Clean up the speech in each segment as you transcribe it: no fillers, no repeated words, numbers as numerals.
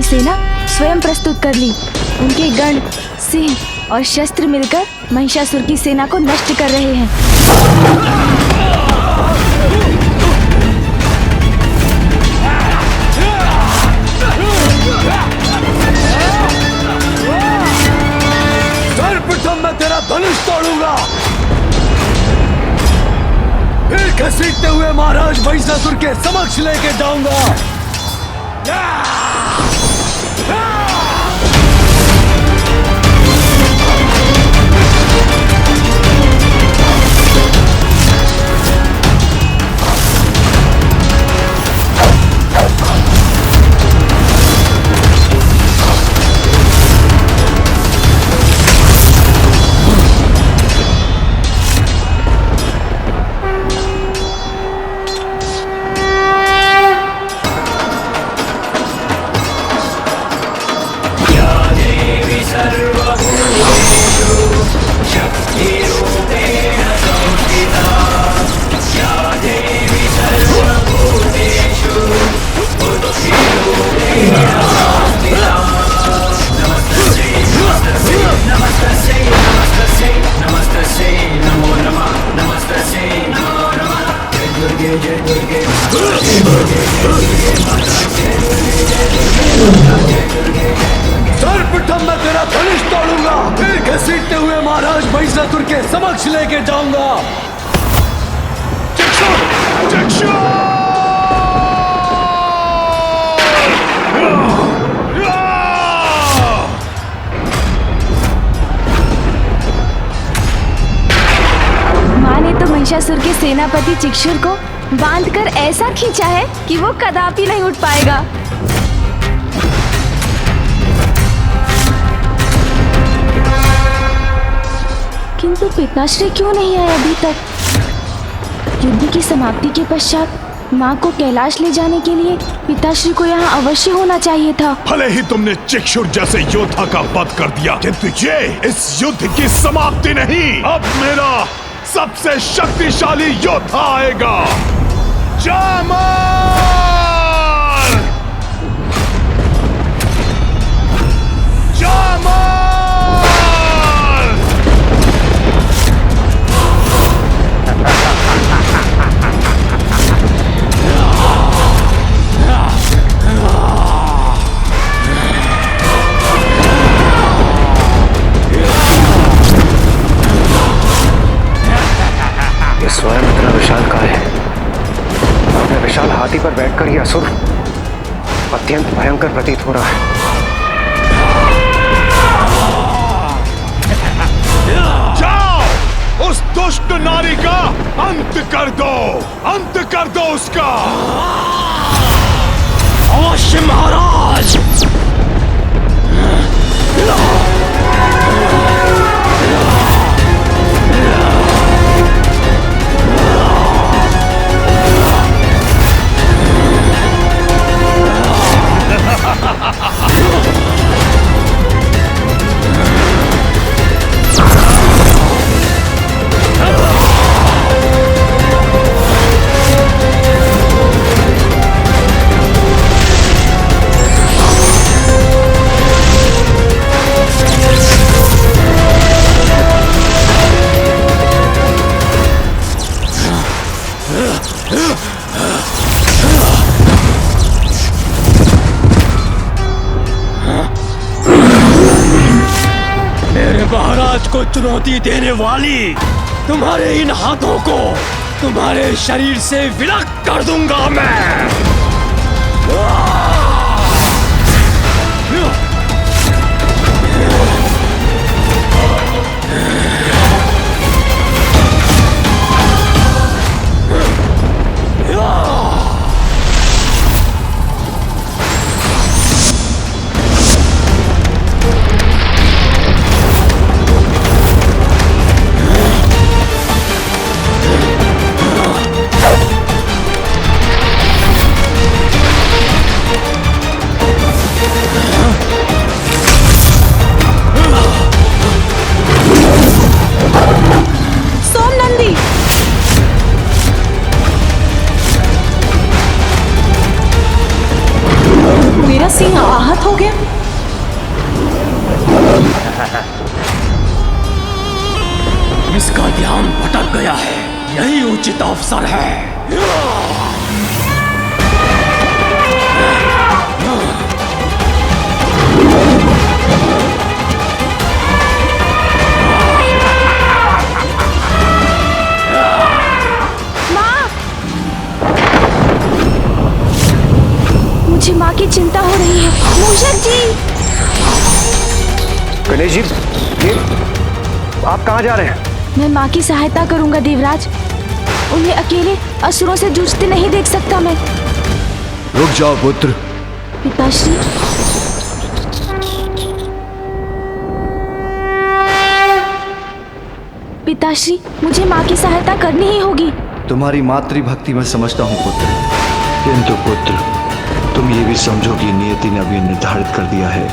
सेना स्वयं प्रस्तुत कर ली। उनके गण, सिंह और शस्त्र मिलकर महिषासुर की सेना को नष्ट कर रहे हैं। सर्वप्रथम मैं तेरा धनुष तोड़ूंगा, फिर घसीटते हुए महाराज महिषासुर के समक्ष लेके जाऊंगा। सर्वप्रथम मैं तेरा धनुष तोड़ूंगा, फिर घसीटते हुए महाराज महिषासुर के समक्ष लेके जाऊंगा। माँ ने तो महिषासुर के सेनापति चिक्षुर को बांधकर ऐसा खींचा है कि वो कदापि नहीं उठ पाएगा। किंतु पिताश्री क्यों नहीं आए अभी तक? युद्ध की समाप्ति के पश्चात माँ को कैलाश ले जाने के लिए पिताश्री को यहाँ अवश्य होना चाहिए था। भले ही तुमने चिक्षुर जैसे योद्धा का वध कर दिया, किंतु ये इस युद्ध की समाप्ति नहीं। अब मेरा सबसे शक्तिशाली योद्धा आएगा, जामर! जामर! ये स्वयं इतना विशाल काय है। अपने विशाल हाथी पर बैठकर यह असुर अत्यंत भयंकर प्रतीत हो रहा है। जाओ, उस दुष्ट नारी का अंत कर दो, अंत कर दो उसका। अवश्य महाराज। महाराज को चुनौती देने वाली तुम्हारे इन हाथों को तुम्हारे शरीर से विलग कर दूंगा मैं। का ध्यान भटक गया है, यही उचित अवसर है। मुझे माँ की चिंता हो रही है। मूषक जी! गणेश जी, ये आप कहाँ जा रहे हैं? मैं माँ की सहायता करूंगा देवराज। उन्हें अकेले असुरों से जूझते नहीं देख सकता मैं। रुक जाओ पुत्र। पिताश्री, पिताश्री, मुझे माँ की सहायता करनी ही होगी। तुम्हारी मातृभक्ति मैं समझता हूँ पुत्र, किंतु पुत्र तुम ये भी समझो कि नियति ने अभी निर्धारित कर दिया है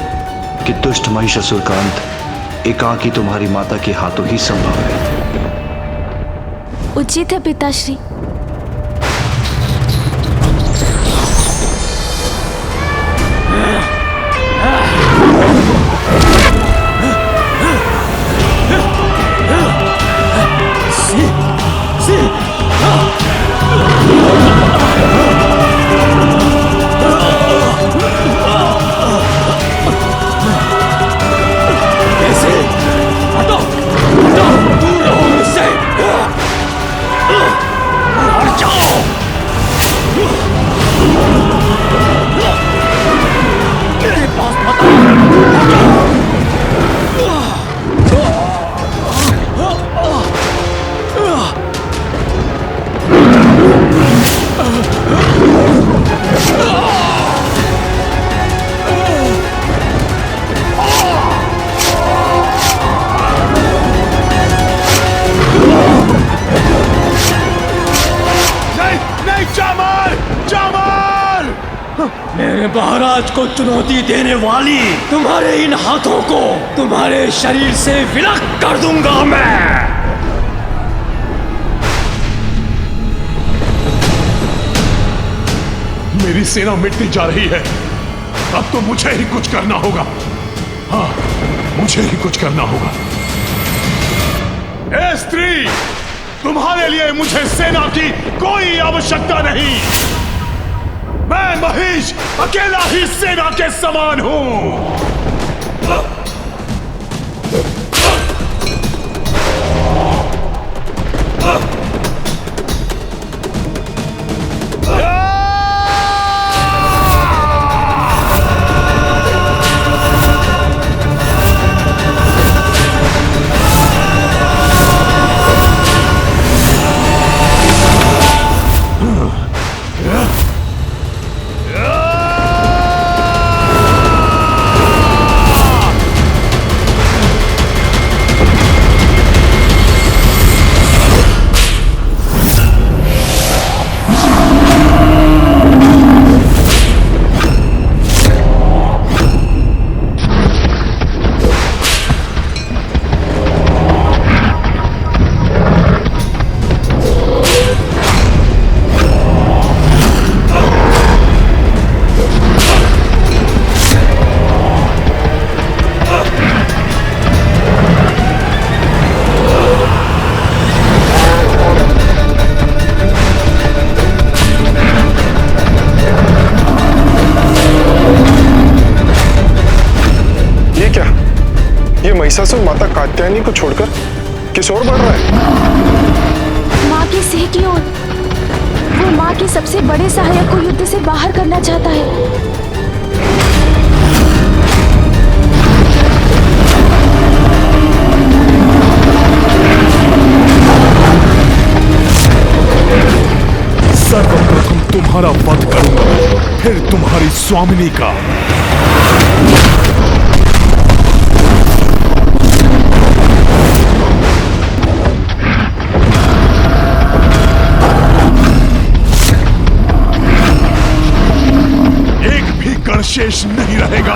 कि दुष्ट महिषासुर का अंत एकांकी तुम्हारी माता के हाथों ही संभव है। उचित है पिताश्री। मेरे महाराज को चुनौती देने वाली तुम्हारे इन हाथों को तुम्हारे शरीर से विलग कर दूंगा मैं। मेरी सेना मिटती जा रही है, अब तो मुझे ही कुछ करना होगा। हाँ, मुझे ही कुछ करना होगा। ए स्त्री, तुम्हारे लिए मुझे सेना की कोई आवश्यकता नहीं। मैं महिष अकेला ही सेना के समान हूं। महिषासुर माता कात्यायनी को छोड़कर किस ओर बढ़ रहा है? माँ की सिंह की ओर। वो माँ के सबसे बड़े सहायक को युद्ध से बाहर करना चाहता है। सर्वप्रथम तुम्हारा वध करूंगा, फिर तुम्हारी स्वामिनी का। शेष नहीं रहेगा।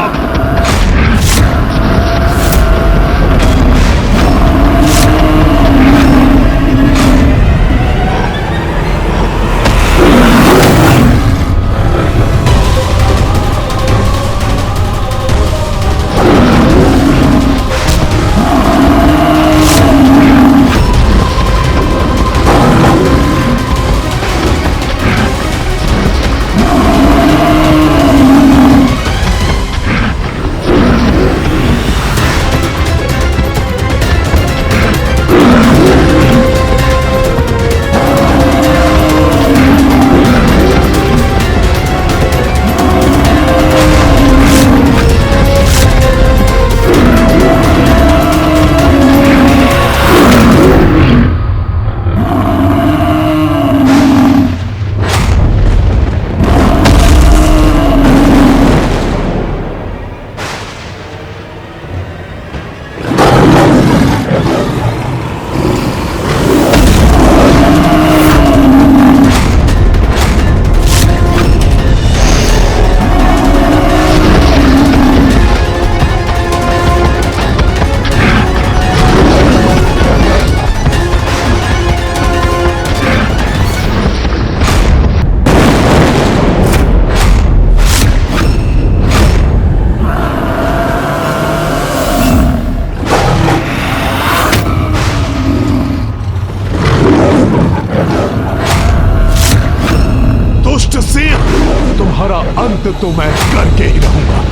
युद्ध तो मैं करके ही रहूंगा।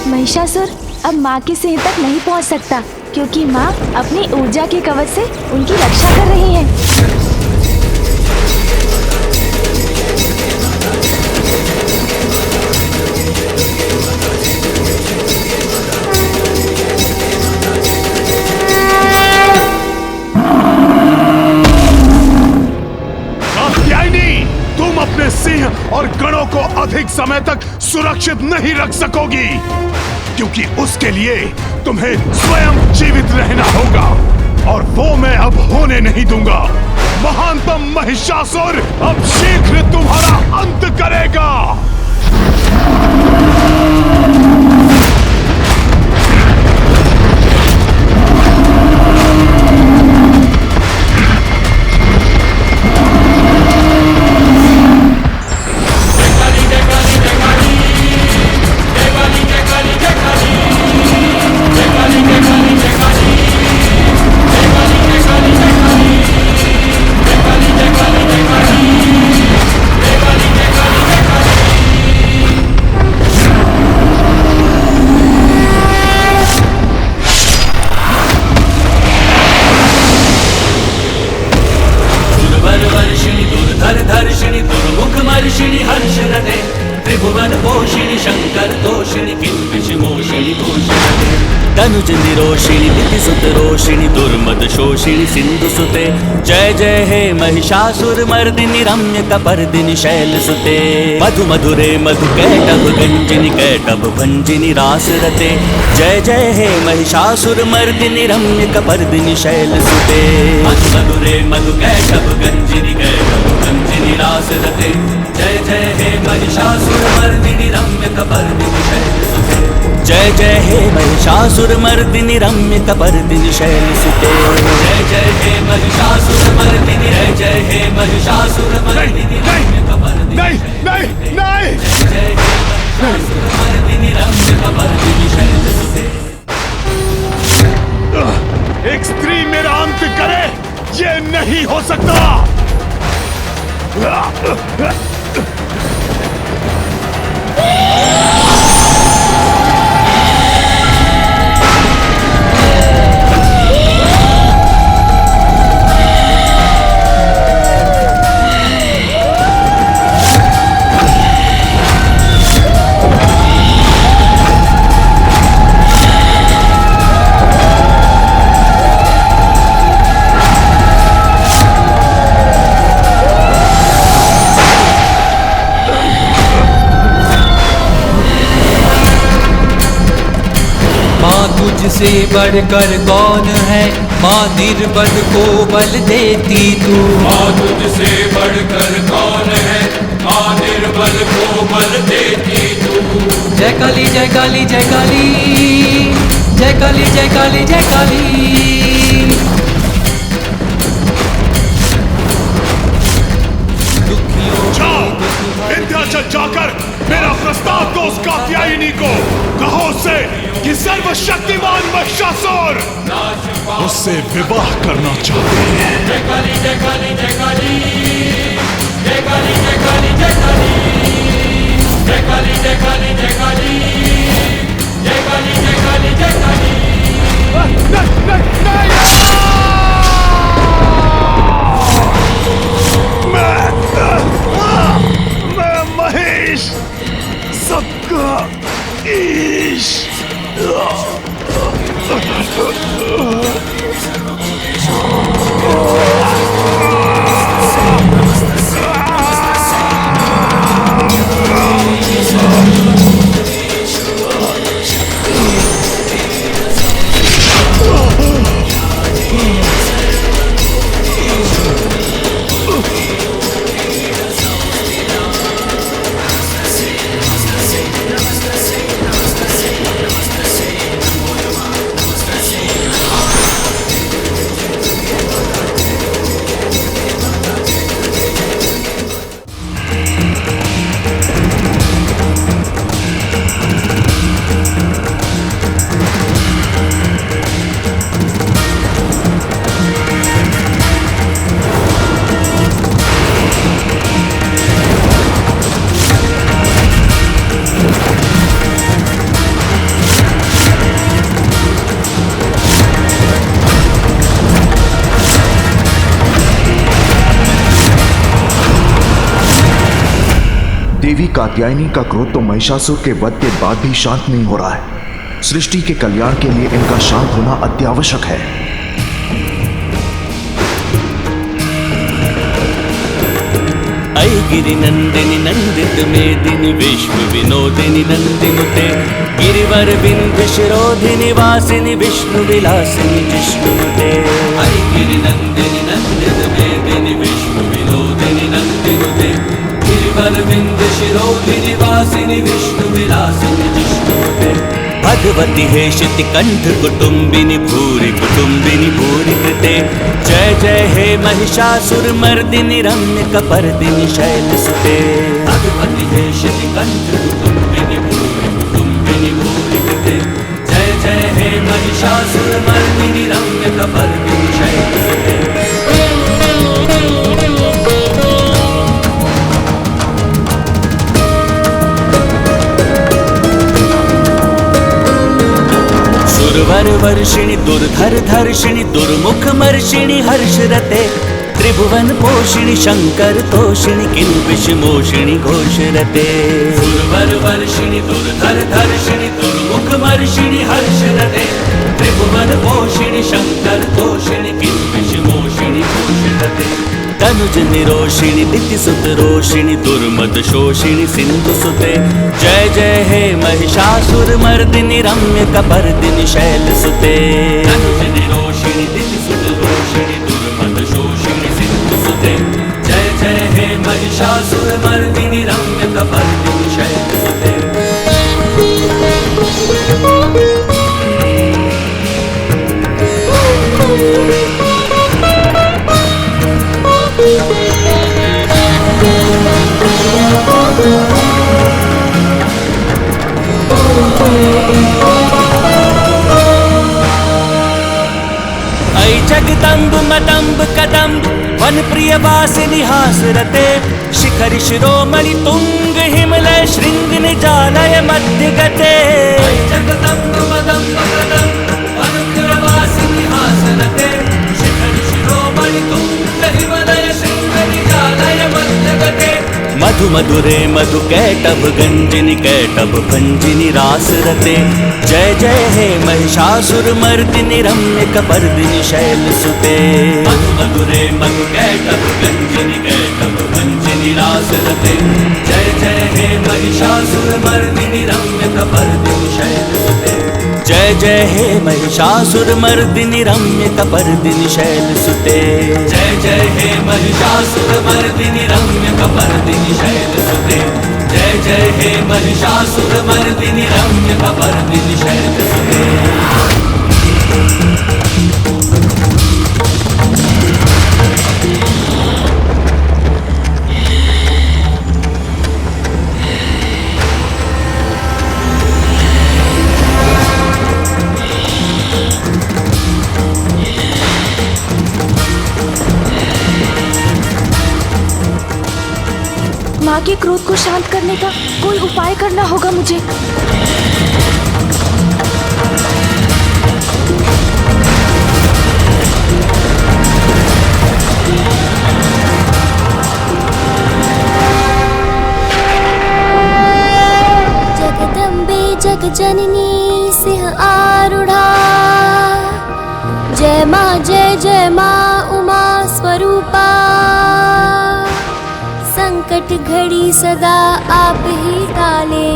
महिषासुर अब माँ के सिंह तक नहीं पहुँच सकता क्योंकि माँ अपनी ऊर्जा के कवच से उनकी रक्षा कर रही है। तुम अपने सिंह और गणों को अधिक समय तक सुरक्षित नहीं रख सकोगी क्योंकि उसके लिए तुम्हें स्वयं जीवित रहना होगा और वो मैं अब होने नहीं दूंगा। महानतम महिषासुर अब शीघ्र तुम्हारा अंत करेगा। तनुजनि रोषिणि दितिसुत रोषिणि दुर्मद शोषिणि सिंधु सुते जय जय हे महिषासुर मर्दिनि रम्य कपर्दिनि शैल सुते मधु मधुरे मधु कैटभ गंजिनि कैटभ भंजिनि रास रते जय जय हे महिषासुर मर्दिनि रम्य कपर्दिनि शैल सुते मधु मधुरे मधु कैटभ गंजिनि कैटभ भंजिनि रास रते जय जय हे महिषासुर मर्दिनि रम्य कपर्दिनि शैल सुते जय जय हे महिषासुर मर्दिनि रम्य कपर्दिनि शैल सुते जय जय हे महिषासुर मर्दिनि जय जय हे महिषासुर मर्दिनि रम्य कपर्दिनि नहीं जय जय हे महिषासुर मर्दिनि रम्य कपर्दिनि शैल सुते। एक स्त्री मेरा अंत करे ये नहीं हो सकता। तुझसे बढ़कर कौन है माँ निर्बल को बल देती तू। माँ तुझसे बढ़कर कौन है माँ निर्बल को बल देती तू। जय काली जय काली जय काली जय काली जय काली जय काली। विंध्याचल जाकर मेरा प्रस्ताव दो उस कात्यायनी को कहो उससे कि सर्वशक्तिमान महिषासुर उससे विवाह करना चाहते हैं। जय काली जय काली जय काली जय काली जय काली जय काली जय काली जय काली जय काली जय काली जय काली जय काली। मैं महेश सबका ईश। देवी कात्यायनी का क्रोध तो महिषासुर के वध के बाद भी शांत नहीं हो रहा है। सृष्टि के कल्याण के लिए इनका शांत होना अत्यावश्यक है। ऐ गिरि नंदिनी नंदित मेदिनी विश्व विनोदिनी नंदिनुते गिरिवर विंध्य शिरोधिनी वासिनी विष्णु विलासिनी जिष्णुते। ऐ गिरि नंदिनी नंदित मेदिनी विश्व विनोदिनी नंदिनुते गिरिवर विंध्य शिरोधिनी वासिनी विष्णु विलासिनी जिष्णुते। भगवती हेशिति कंठ कुटुंबिनी भूरि कृते जय जय हे महिषासुर मर्दिनी रम्य कपर्दिनी शैलसुते। भगवती हेशिति कंठ कुटुंबिनी भूरि कृते जय जय हे महिषासुर मर्दिनी रम्य कपर्दिनी शैलसुते। दुर्वर वर्षिणी दुर्धर धर्षिणी दुर्मुख मर्षिणी हर्षरते त्रिभुवन पोषिणी शंकर तोषिणी किल्बिष मोषिणी घोषरते। दुर्वर वर्षिणी दुर्धर धर्षिणी दुर्मुख मर्षिणी हर्षरते त्रिभुवन पोषिणी शंकर तोषिणी किल्बिष मोषिणी घोषरते। तनुज निरोषिणी दितिसुत रोषिणी दुर्मद शोषिणी सिंधुसुते जय जय हे महिषासुर मर्दिनी रम्य कपर्दिनी शैलसुते। तनुज निरोषिणी दितिसुत रोषिणी दुर्मद शोषिणी सिंधुसुते जय जय हे महिषासुर मर्दिनी रम्य कपर्दिनी शैलसुते। ऐ जगदम्ब मदम्ब कदम्ब वन प्रिय वासिनी हासरते शिखरि शिरोमणि तुंग हिमलय शृंग निजालय मध्य गते। ऐ जगदम्ब मदम्ब कदम्ब वन प्रिय वासिनी हासरते शिखरि शिरोमणि तुंग हिमलय शृंग निजालय मध्य गते। मधु मधुरे मधु कैटभ गंजिनी कैटभ भंजिनी रासरते जय जय हे महिषासुर मर्दिनी रम्य कपर्दिनी शैलसुते। मधु मधुरे मधु कैटभ गंजिनी कैटभ भंजिनी रासरते जय जय हे महिषासुर मर्दिनी रम्य कपर्दिनी शैलसुते। जय जय हे महिषासुर मर्दिनी रम्य कपर्दिनी शैलसुते। जय जय हे महिषासुर मर्दिनी रम्य कपर्दिनी शैलसुते। जय जय हे महिषासुर मर्दिनी रम्य कपर्दिनी शैलसुते। माँ के क्रोध को शांत करने का कोई उपाय करना होगा मुझे। जगदम्बे जगजननी सिंह आरूढ़ा जय माँ उमा स्वरूपा। संकट घड़ी सदा आप ही टाले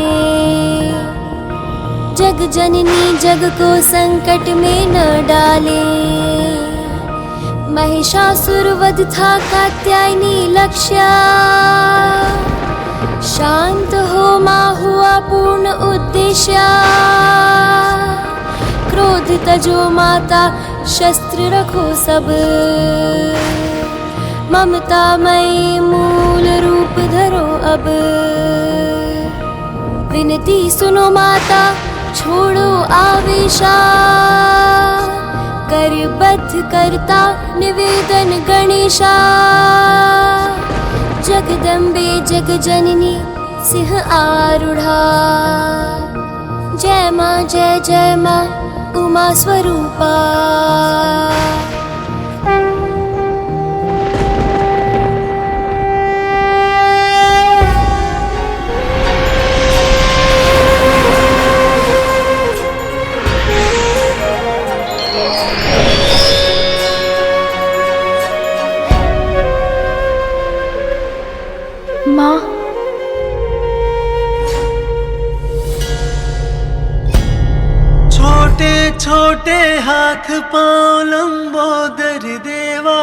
जग जननी जग को संकट में न डाले। महिषासुर वध था कात्यायनी लक्ष्य शांत हो माँ हुआ पूर्ण उद्देश्य। क्रोध तजो माता शस्त्र रखो सब ममतामयी मूल रूप धरो अब। विनती सुनो माता छोड़ो आवेशा कर बद्ध करता निवेदन गणेशा। जगदम्बे जगजननी सिंह आरूढ़ा जय माँ उमा स्वरूपा। हाथ पांव लंबोदर देवा,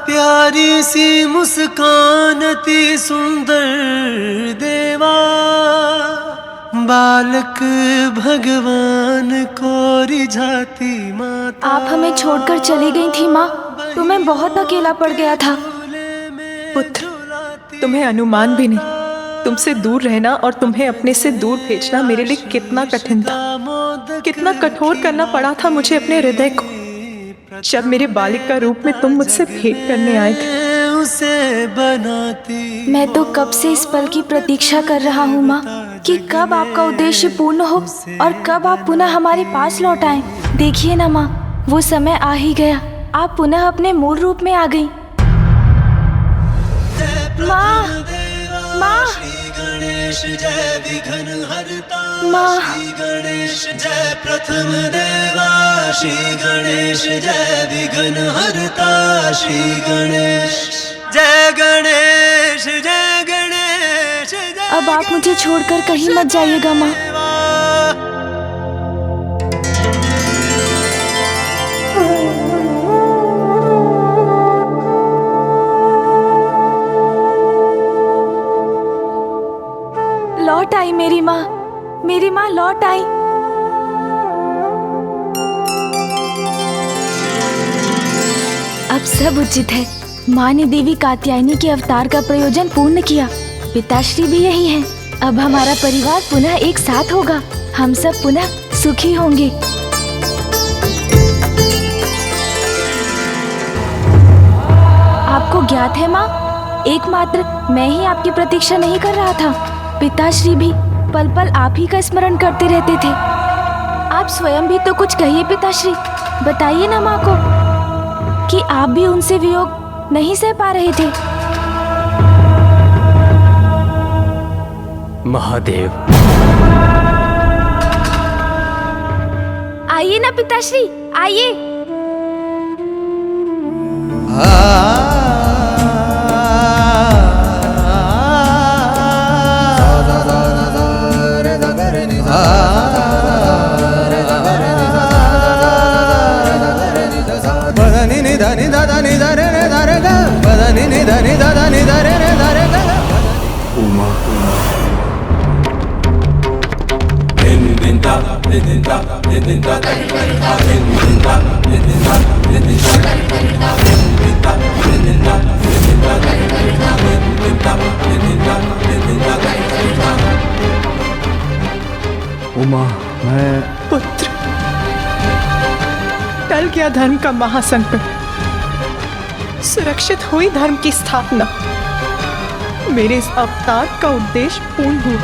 प्यारी सी मुस्कान अति सुंदर देवा, बालक भगवान को रिझाती माता। आप हमें छोड़कर चली गई थी माँ, तो मैं बहुत अकेला पड़ गया था। पुत्र, तुम्हें अनुमान भी नहीं, तुमसे दूर रहना और तुम्हें अपने से दूर भेजना मेरे लिए कितना कठिन था। कितना कठोर करना पड़ा था मुझे अपने हृदय को, जब मेरे बालिक का रूप में तुम मुझसे भेंट करने आए थे। उसे बनाती मैं तो कब से इस पल की प्रतीक्षा कर रहा हूँ माँ, कि कब आपका उद्देश्य पूर्ण हो और कब आप पुनः हमारे पास लौट आएं। देखिए ना माँ, वो समय आ ही गया, आप पुनः अपने मूल रूप में आ गई। माँ, माँ, गणेश जय विघ्न हरता, माँ, श्री गणेश जय प्रथम देवा, श्री गणेश जय विघ्न हरता, श्री गणेश जय गणेश जय गणेश जय। अब आप मुझे छोड़कर कहीं मत जाइएगा माँ। लौट आई मेरी माँ लौट आई। अब सब उचित है। माँ ने देवी कात्यायनी के अवतार का प्रयोजन पूर्ण किया, पिताश्री भी यही हैं। अब हमारा परिवार पुनः एक साथ होगा, हम सब पुनः सुखी होंगे। आपको ज्ञात है माँ, एकमात्र मैं ही आपकी प्रतीक्षा नहीं कर रहा था, पिताश्री भी पल पल आप ही का स्मरण करते रहते थे। आप स्वयं भी तो कुछ कहिए पिताश्री, बताइए ना माँ को कि आप भी उनसे वियोग नहीं सह पा रहे थे। महादेव, आइए ना पिताश्री, आइए। उमा, उमा, मैं पुत्र, टल गया धर्म का महासंकट, सुरक्षित हुई धर्म की स्थापना, मेरे इस अवतार का उद्देश्य पूर्ण हुआ,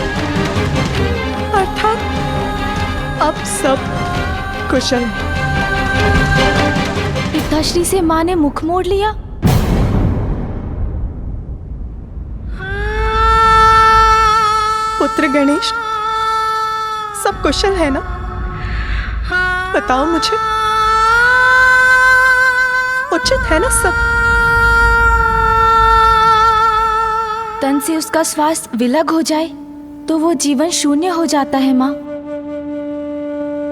अर्थात अब सब कुशल है। पिताश्री से माँ ने मुख मोड़ लिया। पुत्र गणेश, सब कुशल है ना? बताओ मुझे, उचित है ना सब? तन से उसका श्वास विलग हो जाए तो वो जीवन शून्य हो जाता है माँ।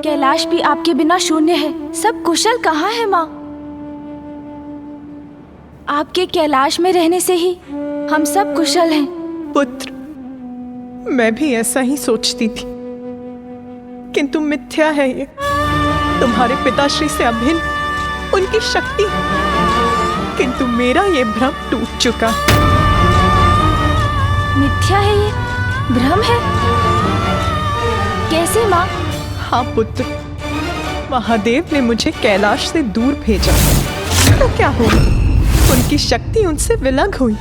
कैलाश भी आपके बिना शून्य है। सब कुशल कहाँ है माँ? आपके कैलाश में रहने से ही हम सब कुशल हैं। पुत्र, मैं भी ऐसा ही सोचती थी, किंतु मिथ्या है ये। तुम्हारे पिताश्री से अभिन्न उनकी शक्ति, किंतु मेरा ये भ्रम टूट चुका। मिथ्या है ये, भ्रम है? कैसे माँ? हाँ पुत्र, महादेव ने मुझे कैलाश से दूर भेजा, तो क्या हुआ? उनकी शक्ति उनसे विलग हुई,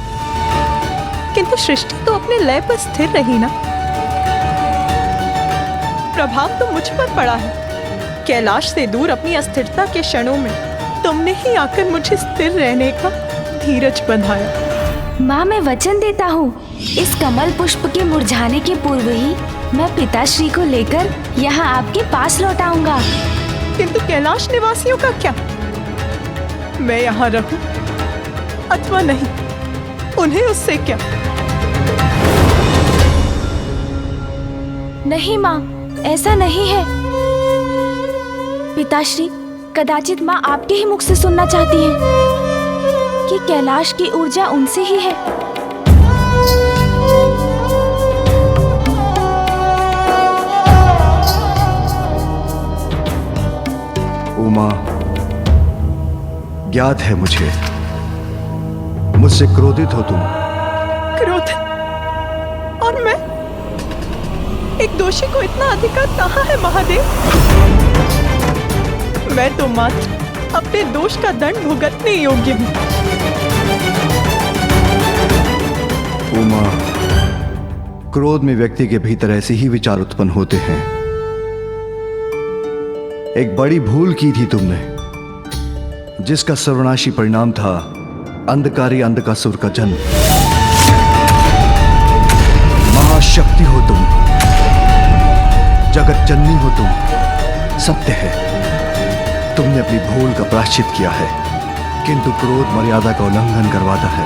किंतु सृष्टि तो अपने लय पर स्थिर रही ना। प्रभाव तो मुझ पर पड़ा है। कैलाश से दूर अपनी अस्थिरता के क्षणों में तुमने ही आकर मुझे स्थिर रहने का धीरज बंधाया। माँ, मैं वचन देता हूँ, इस कमल पुष्प के मुरझाने के पूर्व ही मैं पिताश्री को लेकर यहाँ आपके पास लौट आऊंगा। किंतु कैलाश निवासियों का क्या? मैं यहाँ रहूं अथवा नहीं, उन्हें उससे क्या? नहीं माँ, ऐसा नहीं है। पिताश्री, कदाचित माँ आपके ही मुख से सुनना चाहती हैं कि कैलाश की ऊर्जा उनसे ही है। उमा, ज्ञात है मुझे, मुझसे क्रोधित हो तुम। क्रोध? और मैं? एक दोषी को इतना अधिकार कहाँ है महादेव? मैं तो मात्र अपने दोष का दंड भुगतने योग्य हूँ। उमा, क्रोध में व्यक्ति के भीतर ऐसे ही विचार उत्पन्न होते हैं। एक बड़ी भूल की थी तुमने, जिसका सर्वनाशी परिणाम था अंधकारी अंधकासुर का जन्म। महाशक्ति हो तुम, जगत जननी हो तुम। सत्य है, तुमने अपनी भूल का प्रायश्चित किया है, किंतु क्रोध मर्यादा का उल्लंघन करवाता है।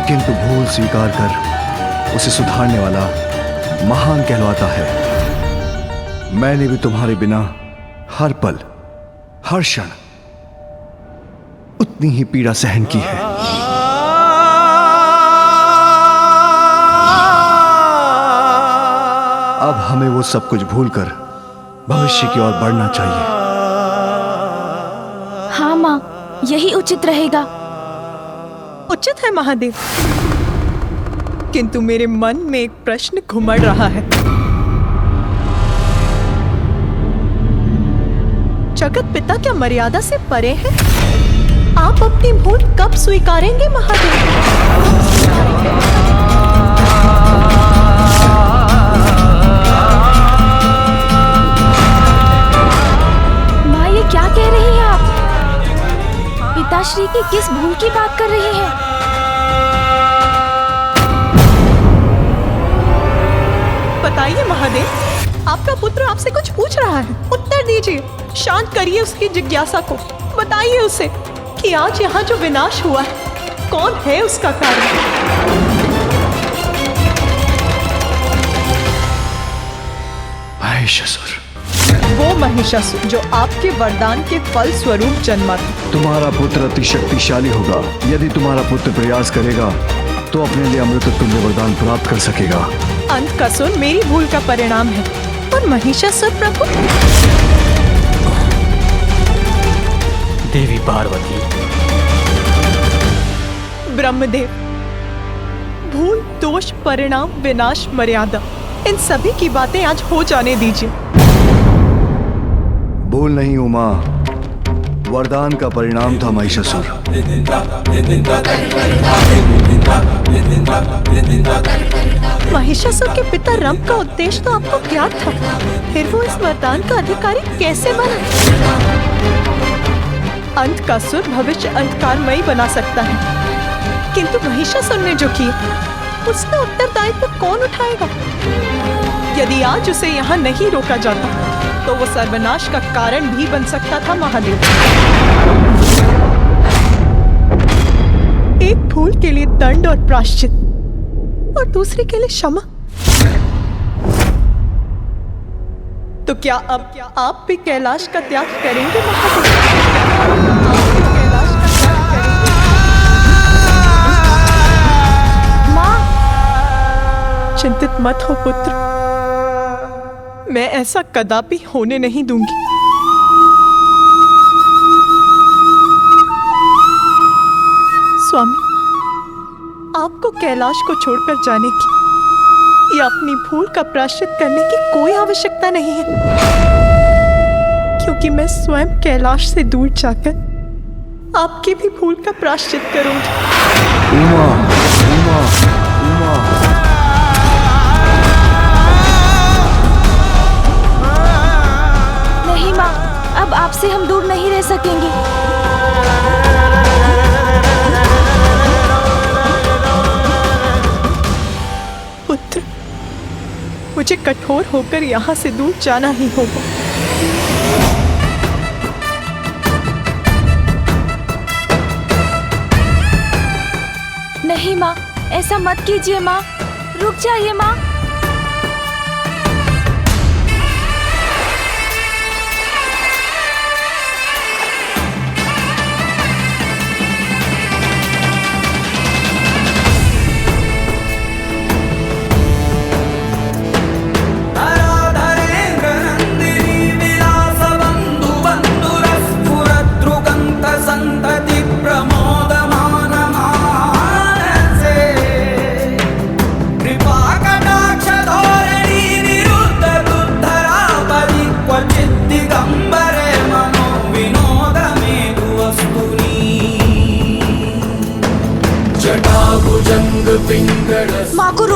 किंतु भूल स्वीकार कर उसे सुधारने वाला महान कहलाता है। मैंने भी तुम्हारे बिना हर पल, हर क्षण उतनी ही पीड़ा सहन की है। अब हमें वो सब कुछ भूलकर भविष्य की ओर बढ़ना चाहिए। हाँ माँ, यही उचित रहेगा। उचित है महादेव, किंतु मेरे मन में एक प्रश्न घुमड़ रहा है। जगत पिता क्या मर्यादा से परे है? आप अपनी भूल कब स्वीकारेंगे महादेव? माँ, ये क्या कह रही हैं आप? पिताश्री की किस भूल की बात कर रही हैं? बताइए महादेव, आपका पुत्र आपसे कुछ पूछ रहा है, उत्तर दीजिए। शांत करिए उसकी जिज्ञासा को। बताइए उसे कि आज यहाँ जो विनाश हुआ है, कौन है उसका कारण? महिषासुर। वो महिषासुर जो आपके वरदान के फल स्वरूप जन्मा था। तुम्हारा पुत्र अति शक्तिशाली होगा। यदि तुम्हारा पुत्र प्रयास करेगा तो अपने लिए अमृत तुल्य वरदान प्राप्त कर सकेगा। अंधकासुर मेरी भूल का परिणाम है, और महिषासुर प्रभु देवी पार्वती, ब्रह्मदेव, भूल, दोष, परिणाम, विनाश, मर्यादा, इन सभी की बातें आज हो जाने दीजिए। भूल नहीं उमा, वरदान का परिणाम था महिषासुर। महिषासुर के पिता रंभ का उद्देश्य तो आपको ज्ञात था, फिर वो इस वरदान का अधिकारी कैसे बना? अंधकासुर भविष्य अंधकारमयी बना सकता है, किंतु महिषासुर ने जो किया उसका उत्तरदायित्व कौन उठाएगा? यदि आज उसे यहाँ नहीं रोका जाता तो वो सर्वनाश का कारण भी बन सकता था महादेव। एक भूल के लिए दंड और प्रायश्चित, और दूसरे के लिए क्षमा। तो क्या अब आप भी कैलाश का त्याग करेंगे महादेव? आप भी कैलाश का त्याग करेंगे? माँ, चिंतित मत हो पुत्र, मैं ऐसा कदापि होने नहीं दूंगी। स्वामी, आपको कैलाश को छोड़कर जाने की या अपनी भूल का प्रायश्चित करने की कोई आवश्यकता नहीं है, क्योंकि मैं स्वयं कैलाश से दूर जाकर आपकी भी भूल का प्रायश्चित करूंगी। उमा, उमा, उमा। नहीं माँ, अब आपसे हम दूर नहीं रह सकेंगे। पुत्र, मुझे कठोर होकर यहाँ से दूर जाना ही होगा। नहीं माँ, ऐसा मत कीजिए माँ, रुक जाइए माँ।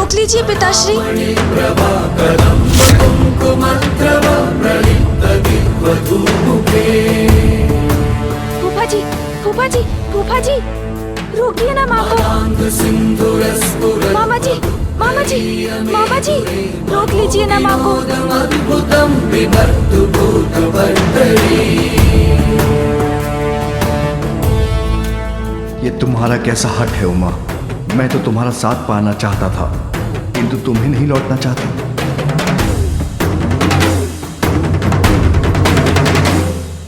रोक लीजिए पिताश्री। फूफा जी, फूफा जी, फूफा जी, रोकिए ना माँ को। मामा जी, मामा जी, मामा जी, रोक लीजिए ना माँ को। ये तुम्हारा कैसा हक है उमा? मैं तो तुम्हारा साथ पाना चाहता था, किंतु तुम ही नहीं लौटना चाहते।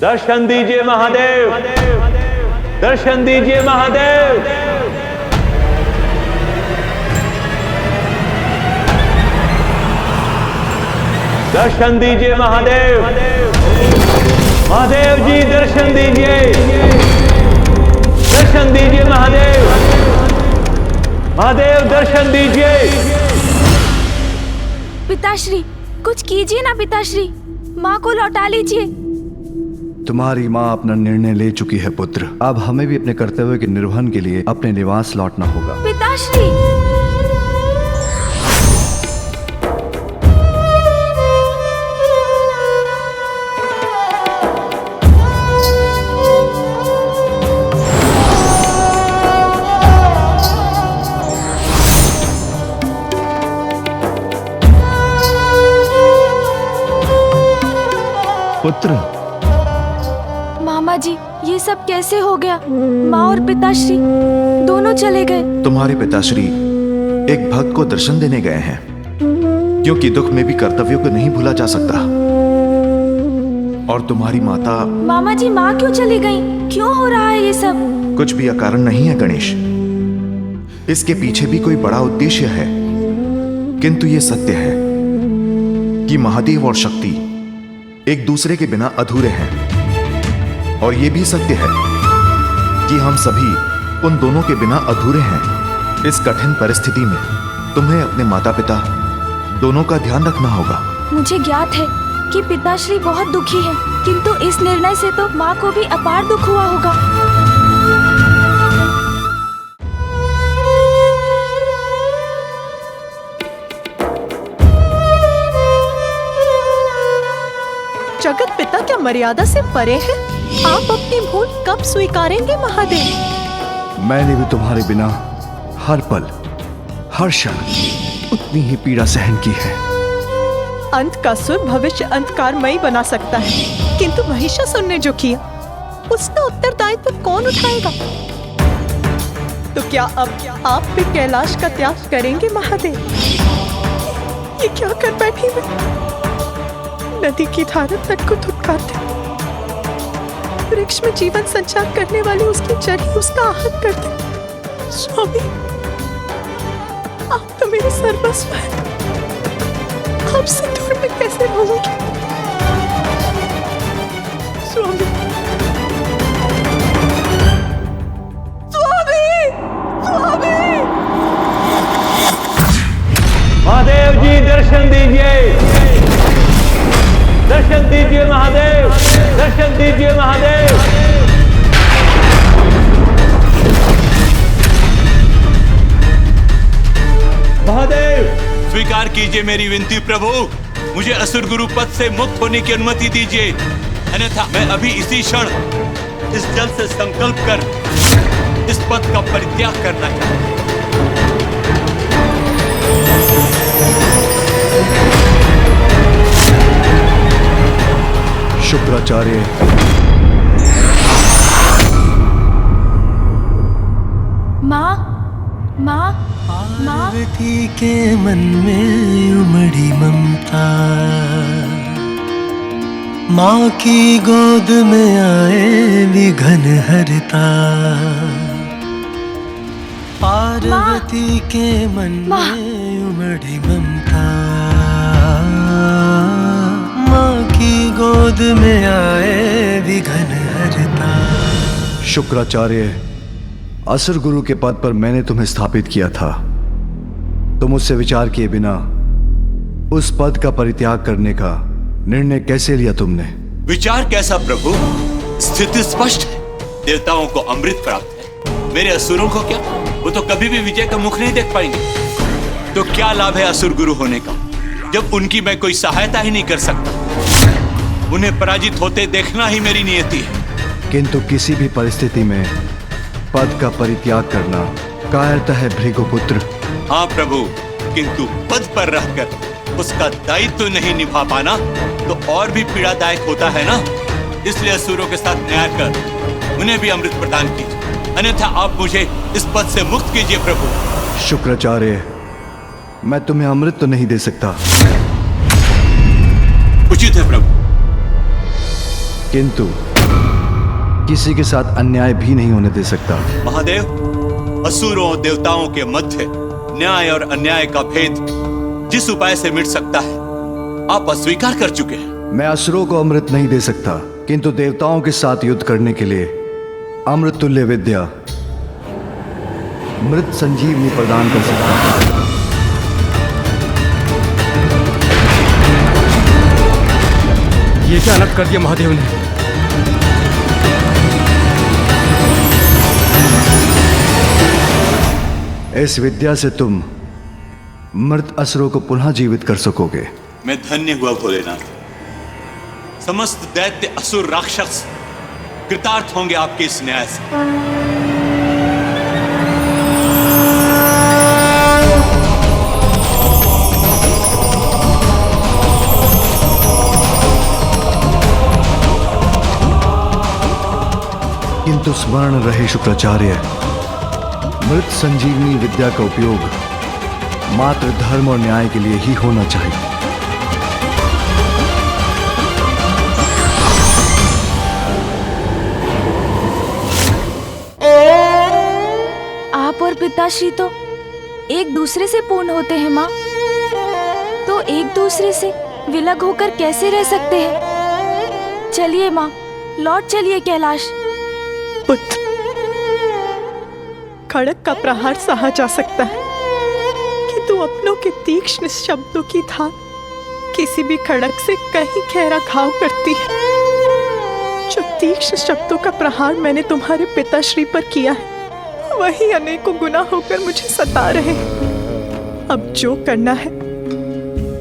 दर्शन दीजिए महादेव, दर्शन दीजिए महादेव। दर्शन दीजिए महादेव, महादेव जी दर्शन दीजिए, दर्शन दीजिए महादेव, महादेव दर्शन दीजिए। पिताश्री, कुछ कीजिए ना पिताश्री, माँ को लौटा लीजिए। तुम्हारी माँ अपना निर्णय ले चुकी है पुत्र। अब हमें भी अपने कर्तव्य के निर्वहन के लिए अपने निवास लौटना होगा। पिताश्री, पुत्र, मामा जी, ये सब कैसे हो गया? माँ और पिताश्री दोनों चले गए। तुम्हारे पिताश्री एक भक्त को दर्शन देने गए हैं, क्योंकि दुख में भी कर्तव्यों को नहीं भूला जा सकता। और तुम्हारी माता। मामा जी, माँ क्यों चली गई? क्यों हो रहा है ये सब? कुछ भी अकारण नहीं है गणेश, इसके पीछे भी कोई बड़ा उद्देश्य है। किंतु ये सत्य है कि महादेव और शक्ति एक दूसरे के बिना अधूरे हैं, और ये भी सत्य है कि हम सभी उन दोनों के बिना अधूरे हैं। इस कठिन परिस्थिति में तुम्हें अपने माता पिता दोनों का ध्यान रखना होगा। मुझे ज्ञात है कि पिताश्री बहुत दुखी हैं, किंतु इस निर्णय से तो माँ को भी अपार दुख हुआ होगा। जगत पिता क्या मर्यादा से परे है? आप अपनी भूल कब स्वीकारेंगे महादेव? मैंने भी तुम्हारे बिना हर पल हर क्षण उतनी ही पीड़ा सहन की है। अंत का सुर भविष्य अंधकारमयी बना सकता है, किंतु महिषासुर ने जो किया उसका उत्तरदायित्व कौन उठाएगा? तो क्या अब आप भी कैलाश का त्याग करेंगे महादेव? ये क्या कर बैठी मैं? नदी की धारा तट को धुतकारते, वृक्ष में जीवन संचार करने वाले उसकी जड़ ही उसका आहत करते। स्वामी, आप तो मेरे सर्वस्व हैं, आपसे दूर में कैसे रहूंगी? स्वामी, स्वामी, स्वामी! महादेव जी दर्शन दीजिए, दर्शन दीजिए महादेव, दर्शन दीजिए महादेव। महादेव, स्वीकार कीजिए मेरी विनती प्रभु, मुझे असुर गुरु पद से मुक्त होने की अनुमति दीजिए, अन्यथा मैं अभी इसी क्षण इस जल से संकल्प कर इस पद का परित्याग करना चाहता हूं। शुक्राचार्य, माँ, माँ, पार्वती के मन में उमड़ी ममता, माँ की गोद में आए विघन हरता। पार्वती के मन में उमड़ी ममता, माँ की गोद में आए विघन हरता। शुक्राचार्य, असुर गुरु के पद पर मैंने तुम्हें स्थापित किया था, तो मुझसे विचार किए बिना उस पद का परित्याग करने का निर्णय कैसे लिया तुमने? विचार कैसा प्रभु? स्थिति स्पष्ट है, देवताओं को अमृत प्राप्त है, मेरे असुरों को क्या? वो तो कभी भी विजय का मुख नहीं देख पाएंगे। तो क्या लाभ है असुर गुरु होने का, जब उनकी मैं कोई सहायता ही नहीं कर सकता। उन्हें पराजित होते देखना ही मेरी नियति है। किंतु किसी भी परिस्थिति में पद का परित्याग करना कायरता है भृगुपुत्र। हाँ प्रभु, किंतु पद पर रहकर उसका दायित्व नहीं निभा पाना तो और भी पीड़ादायक होता है ना। इसलिए असुरों के साथ न्याय कर उन्हें भी अमृत प्रदान कीजिए, अन्यथा आप मुझे इस पद से मुक्त कीजिए प्रभु। शुक्राचार्य, मैं तुम्हें अमृत तो नहीं दे सकता। उचित है प्रभु, किंतु किसी के साथ अन्याय भी नहीं होने दे सकता। महादेव, असुरों और देवताओं के मध्य न्याय और अन्याय का भेद जिस उपाय से मिट सकता है आप अस्वीकार कर चुके हैं। मैं असुरों को अमृत नहीं दे सकता, किंतु देवताओं के साथ युद्ध करने के लिए अमृत तुल्य विद्या मृत संजीवनी प्रदान कर सकता हूं। ये क्या अलग कर दिया महादेव ने? इस विद्या से तुम मृत असुरों को पुनः जीवित कर सकोगे। मैं धन्य हुआ भोलेनाथ। समस्त दैत्य असुर राक्षस कृतार्थ होंगे आपके इस न्याय से। किंतु स्मरण रहे शुक्राचार्य, मृत संजीवनी विद्या का उपयोग मात्र धर्म और न्याय के लिए ही होना चाहिए। आप और पिताश्री तो एक दूसरे से पूर्ण होते हैं माँ, तो एक दूसरे से विलग होकर कैसे रह सकते हैं? चलिए माँ, लौट चलिए कैलाश। पुत्र, खड़क का प्रहार सहा जा सकता है, किंतु अपनों के तीक्ष्ण शब्दों की धार किसी भी खड़क से कहीं गहरा घाव करती है। जो तीक्ष्ण शब्दों का प्रहार मैंने तुम्हारे पिताश्री पर किया है, वही अनेकों गुना होकर मुझे सता रहे हैं। अब जो करना है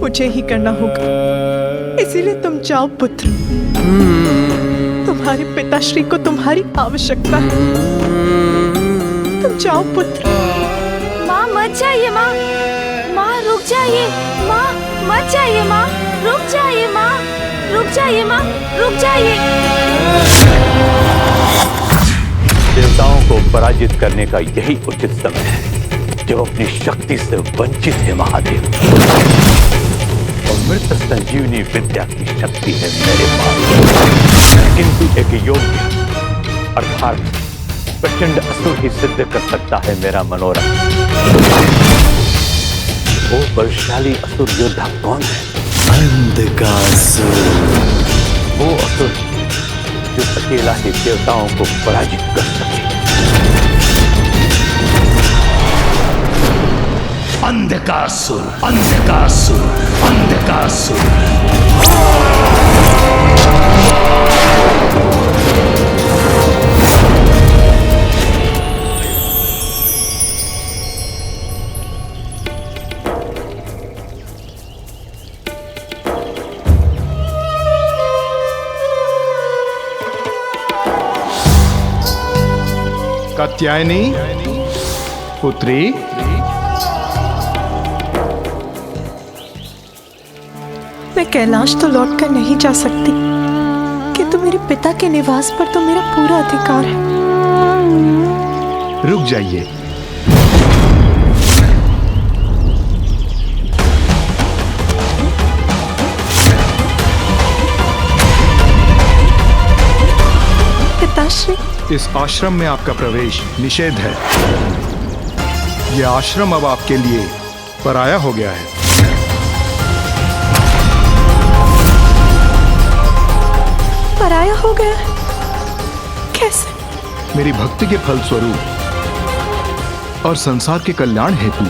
मुझे ही करना होगा, इसीलिए तुम जाओ पुत्र। तुम्हारे पिताश्री को तुम्हारी आवश्यकता है, तुम जाओ पुत्र। माँ मत जाइए माँ, माँ रुक जाइए, माँ मत जाइए, माँ रुक जाइए, माँ रुक जाइए, माँ रुक जाइए। देवताओं को पराजित करने का यही उचित समय है जब अपनी शक्ति से वंचित है महादेव। और मृत संजीवनी विद्या की शक्ति है मेरे पास, किंतु एक योग्य अर्थात प्रचंड असुर ही सिद्ध कर सकता है मेरा मनोरथ। वो बलशाली असुर योद्धा कौन है? अंधकासुर। वो असुर जो अकेला ही देवताओं को पराजित कर सके। अंधकासुर, अंधकासुर, अंधकासुर। कात्यायनी पुत्री, मैं कैलाश तो लौटकर नहीं जा सकती, किंतु मेरे पिता के निवास पर तो मेरा पूरा अधिकार है। रुक जाइए। पिताश्री, इस आश्रम में आपका प्रवेश निषेध है। यह आश्रम अब आपके लिए पराया हो गया है। पराया हो गया? कैसे? मेरी भक्ति के फल स्वरूप और संसार के कल्याण हेतु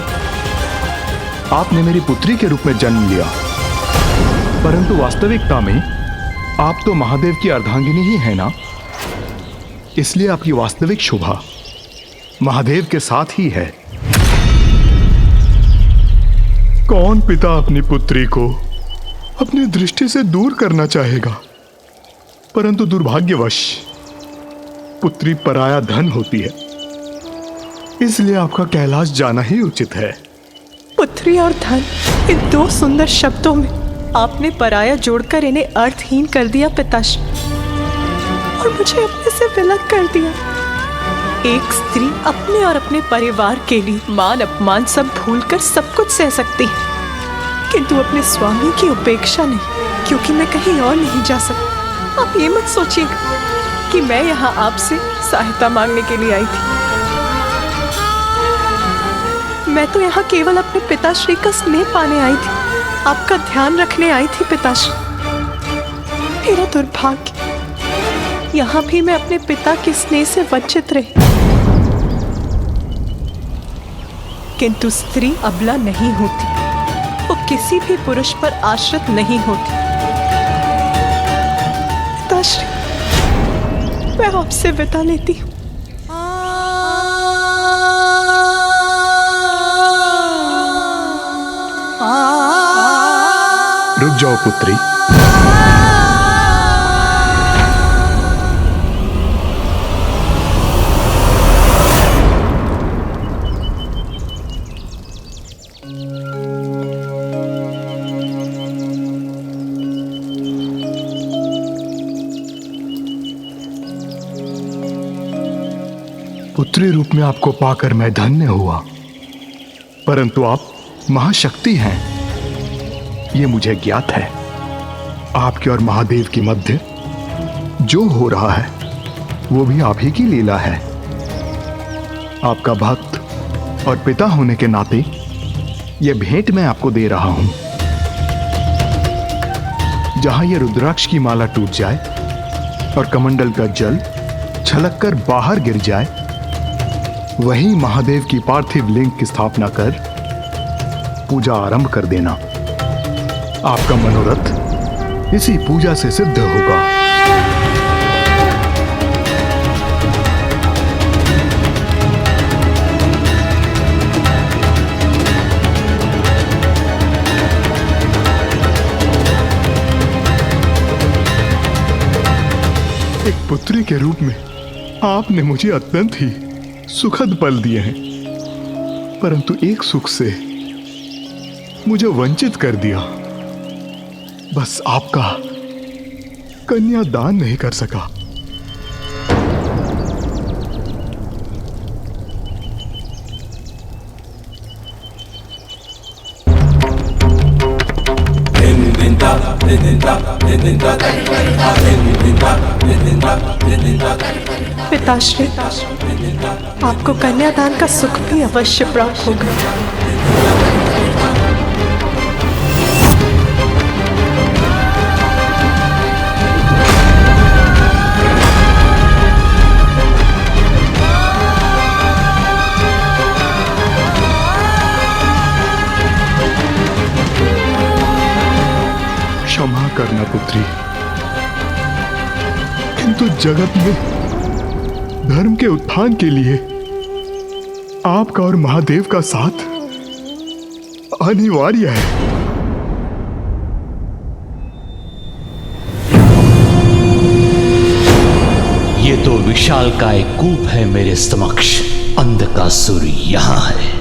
आपने मेरी पुत्री के रूप में जन्म लिया, परंतु वास्तविकता में आप तो महादेव की अर्धांगिनी ही है ना, इसलिए आपकी वास्तविक शोभा महादेव के साथ ही है। कौन पिता अपनी पुत्री को अपनी दृष्टि से दूर करना चाहेगा? परंतु दुर्भाग्यवश पुत्री पराया धन होती है, इसलिए आपका कैलाश जाना ही उचित है। पुत्री और धन, इन दो सुंदर शब्दों में आपने पराया जोड़कर इन्हें अर्थहीन कर दिया पिताश्री, और मुझे अपने से विलग कर दिया। एक स्त्री अपने और अपने परिवार के लिए मान अपमान सब भूलकर सब कुछ सह सकती है, किंतु अपने स्वामी की उपेक्षा नहीं, क्योंकि मैं कहीं और नहीं जा सकती। आप ये मत सोचिएगा कि मैं यहाँ आपसे सहायता मांगने के लिए आई थी। मैं तो यहाँ केवल अपने पिताश्री का स्नेह पाने आई थी, आपका ध्यान रखने आई थी पिताश्री। मेरा दुर्भाग्य, यहाँ भी मैं अपने पिता के स्नेह से वंचित रही। किंतु स्त्री अबला नहीं होती, वो किसी भी पुरुष पर आश्रित नहीं होती। पिताश्री, मैं आपसे विदा लेती हूँ। रुक जाओ पुत्री। पुत्री रूप में आपको पाकर मैं धन्य हुआ, परंतु आप महाशक्ति हैं, ये मुझे ज्ञात है। आपके और महादेव के मध्य जो हो रहा है वो भी आप ही की लीला है। आपका भक्त और पिता होने के नाते यह भेंट मैं आपको दे रहा हूं। जहां यह रुद्राक्ष की माला टूट जाए और कमंडल का जल छलककर बाहर गिर जाए, वहीं महादेव की पार्थिव लिंग की स्थापना कर पूजा आरंभ कर देना। आपका मनोरथ इसी पूजा से सिद्ध होगा। एक पुत्री के रूप में आपने मुझे अत्यंत ही सुखद पल दिए हैं, परंतु एक सुख से मुझे वंचित कर दिया। बस आपका कन्यादान नहीं कर सका। पिताश्री, आपको कन्यादान का सुख भी अवश्य प्राप्त होगा। क्षमा करना पुत्री, किंतु जगत में धर्म के उत्थान के लिए आपका और महादेव का साथ अनिवार्य है। ये तो विशालकाय कूप है मेरे समक्ष। अंधकासुर यहां है।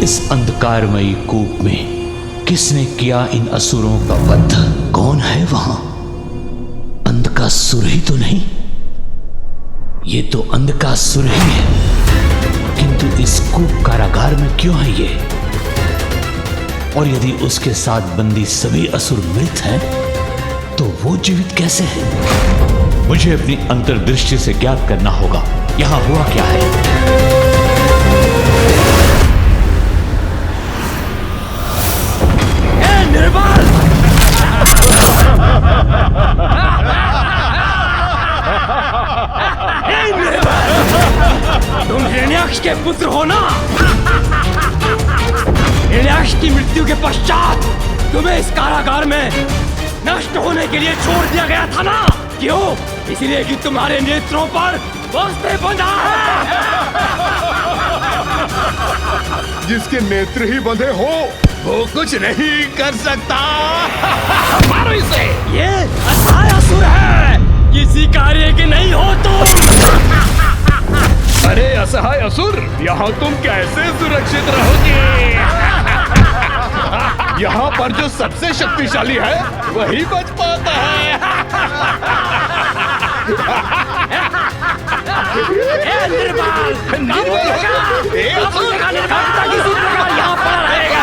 इस अंधकारमयी कूप में किसने किया इन असुरों का वध? कौन है वहां? अंधकासुर ही तो नहीं? ये तो अंधकासुर ही है, किंतु इस कूप कारागार में क्यों है ये? और यदि उसके साथ बंदी सभी असुर मृत हैं, तो वो जीवित कैसे हैं? मुझे अपनी अंतर्दृष्टि से ज्ञात करना होगा यहां हुआ क्या है। निर्बल! पुत्र हो ना? हिरण्याक्ष की मृत्यु के पश्चात तुम्हें इस कारागार में नष्ट होने के लिए छोड़ दिया गया था ना? क्यों? इसलिए कि तुम्हारे नेत्रों पर वस्त्र बंधा है। जिसके नेत्र ही बंधे हो वो कुछ नहीं कर सकता। मारो इसे। ये असहाय असुर है, किसी कार्य के नहीं हो तुम। अरे असहाय असुर, यहाँ तुम कैसे सुरक्षित रहोगे? यहाँ पर जो सबसे शक्तिशाली है वही बच पाता है। निर्बल, यहाँ पर रहेगा।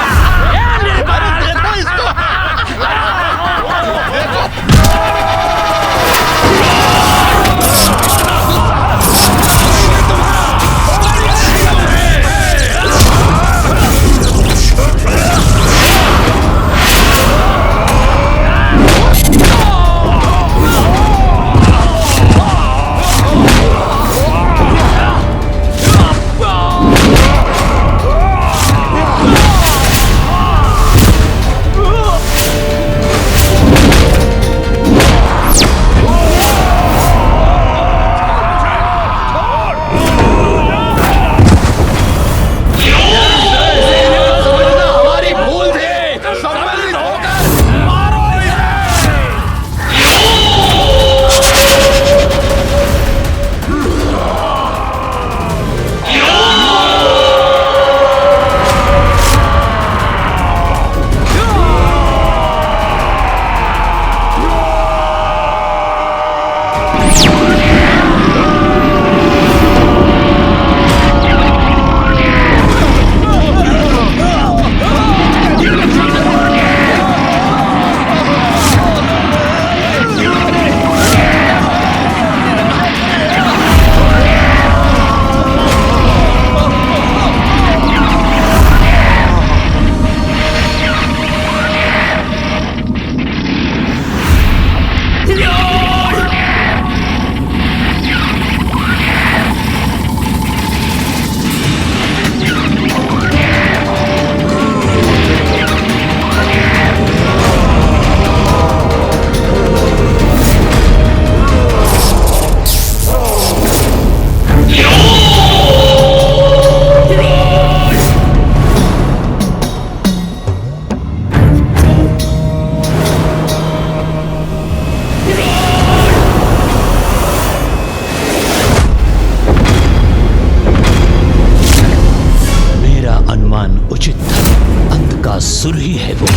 असुर ही है वो,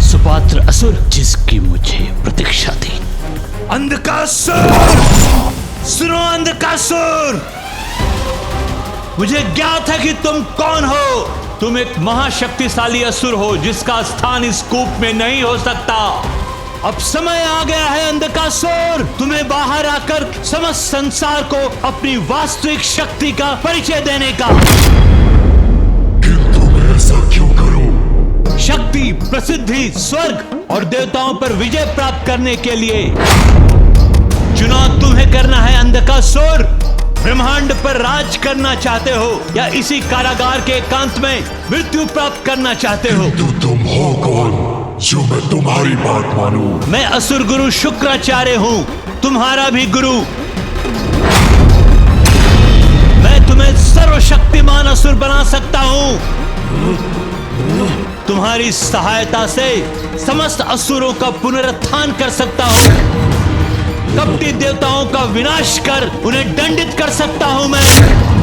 सुपात्र असुर जिसकी मुझे प्रतीक्षा थी। अंधकासुर, सुनो अंधकासुर, मुझे ज्ञात है कि तुम कौन हो। तुम एक महाशक्तिशाली असुर हो जिसका स्थान इस कूप में नहीं हो सकता। अब समय आ गया है अंधकासुर, तुम्हें बाहर आकर समस्त संसार को अपनी वास्तविक शक्ति का परिचय देने का। किंतु मैं ऐसा क्यों करूं? शक्ति, प्रसिद्धि, स्वर्ग और देवताओं पर विजय प्राप्त करने के लिए चुनाव तुम्हें करना है अंधकासुर। ब्रह्मांड पर राज करना चाहते हो या इसी कारागार के एकांत में मृत्यु प्राप्त करना चाहते हो? तुम हो कौन जो मैं तुम्हारी बात मानूं? मैं असुर गुरु शुक्राचार्य हूं, तुम्हारा भी गुरु। मैं तुम्हें सर्वशक्तिमान असुर बना सकता हूं। तुम्हारी सहायता से समस्त असुरों का पुनरुत्थान कर सकता हूं। कपटी देवताओं का विनाश कर उन्हें दंडित कर सकता हूं मैं।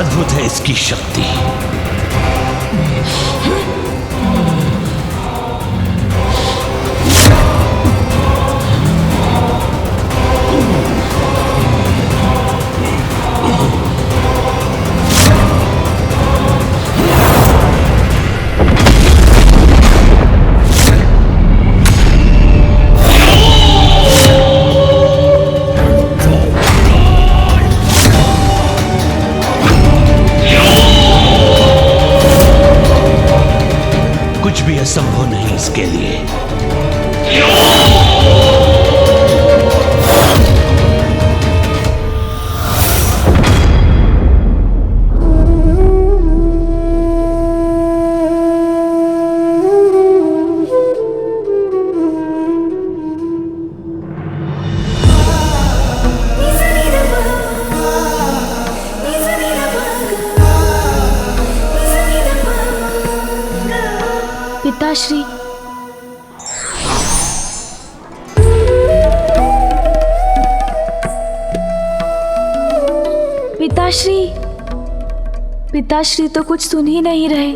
अद्भुत है इसकी शक्ति। कुछ भी असंभव नहीं इसके लिए। पिताश्री, पिताश्री, पिताश्री तो कुछ सुन ही नहीं रहे।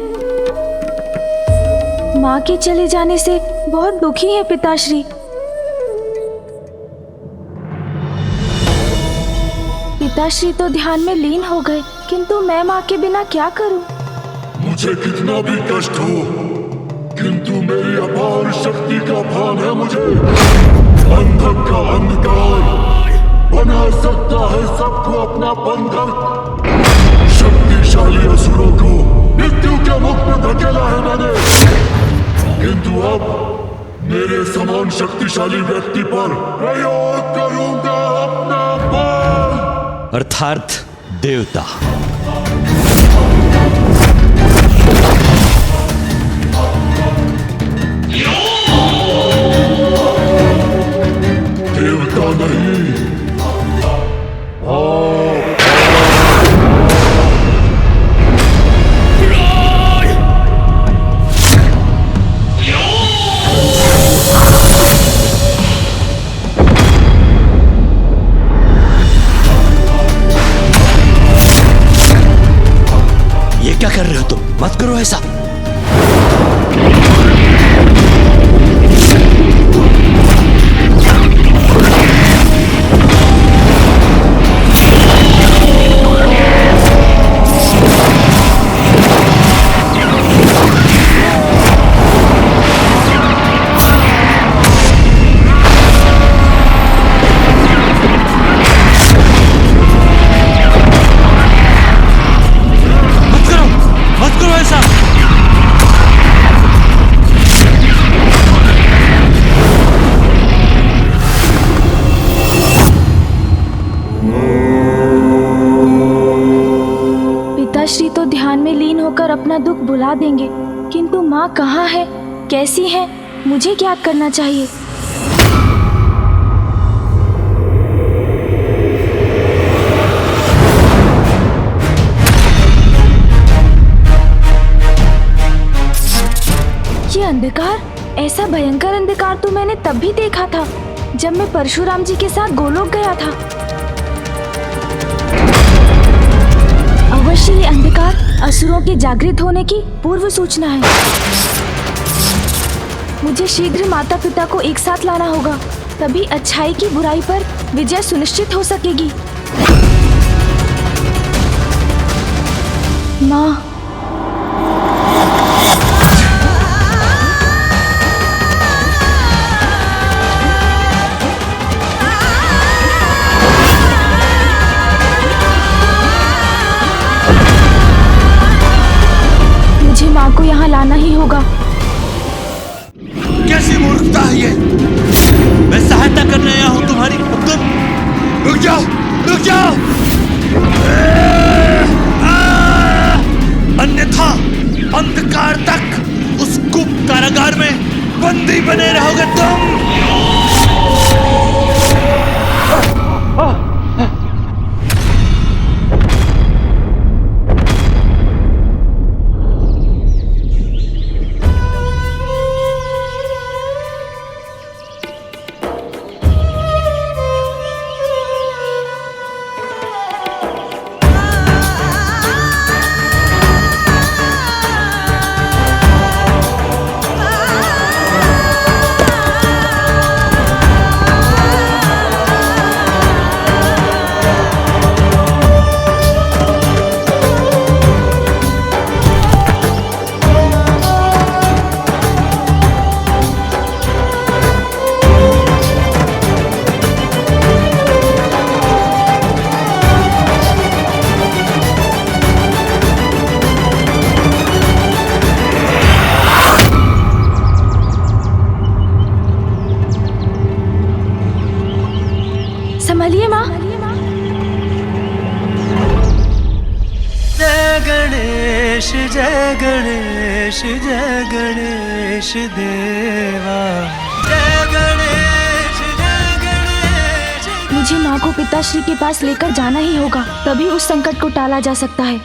माँ के चले जाने से बहुत दुखी है पिताश्री। पिताश्री तो ध्यान में लीन हो गए, किंतु मैं माँ के बिना क्या करूं? मुझे कितना भी कष्ट हो, किंतु मेरी अपार शक्ति का भान है मुझे। बंधक का अंधकार बना सकता है सबको अपना बंधक। शक्तिशाली असुरों को मृत्यु के मुख में धकेला है मैंने, किंतु अब मेरे समान शक्तिशाली व्यक्ति पर प्रयोग करूंगा अपना बल। अर्थात देवता। देवता नहीं, ये क्या कर रहे हो तुम? मत करो ऐसा। पिताश्री तो ध्यान में लीन होकर अपना दुख भुला देंगे, किंतु माँ कहाँ है, कैसी है, मुझे क्या करना चाहिए? ये अंधकार, ऐसा भयंकर अंधकार तो मैंने तब भी देखा था जब मैं परशुराम जी के साथ गोलोक गया था। अवश्य ये अंधकार असुरों के जागृत होने की पूर्व सूचना है। मुझे शीघ्र माता पिता को एक साथ लाना होगा, तभी अच्छाई की बुराई पर विजय सुनिश्चित हो सकेगी। माँ, मुझे माँ को यहाँ लाना ही होगा। कैसी मूर्खता है ये? मैं सहायता करने आया हूँ तुम्हारी, तुम रुक जाओ, रुक जाओ। अन्यथा अंधकार तक उस गुप्त कारागार में बंदी बने रहोगे तुम। गणेश देवा, जय गणेश मुझे माँ को पिताश्री के पास लेकर जाना ही होगा, तभी उस संकट को टाला जा सकता है।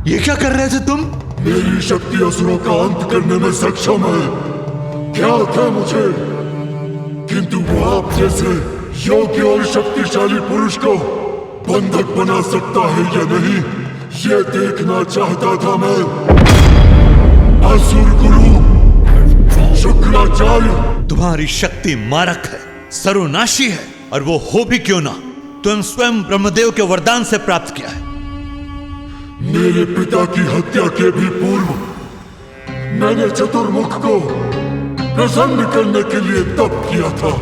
ये क्या कर रहे थे तुम? मेरी शक्ति असुरों का अंत करने में सक्षम है। क्या था मुझे, किंतु वो आप जैसे योग्य और शक्तिशाली पुरुष को बंधक बना सकता है या नहीं, ये देखना चाहता था मैं। असुर गुरु शुक्राचार्य, तुम्हारी शक्ति मारक है, सर्वनाशी है, और वो हो भी क्यों ना, तुम स्वयं ब्रह्मदेव के वरदान से प्राप्त किया है। मेरे पिता की हत्या के भी पूर्व मैंने चतुर्मुख को प्रसन्न करने के लिए तप किया था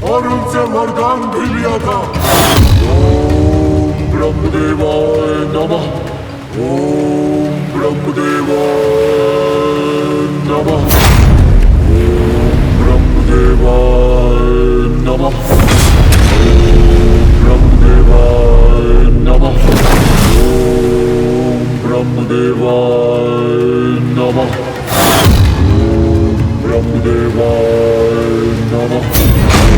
और उनसे वरदान भी लिया था। ओम ब्रह्मदेवाय नमः, ओम ब्रह्मदेवाय नमः, ओम ब्रह्मदेवाय नमः, ओम ब्रह्मदेवाय नमः, ओम ब्रह्मदेवाय नमः, ओम ब्रह्मदेवाय नमः,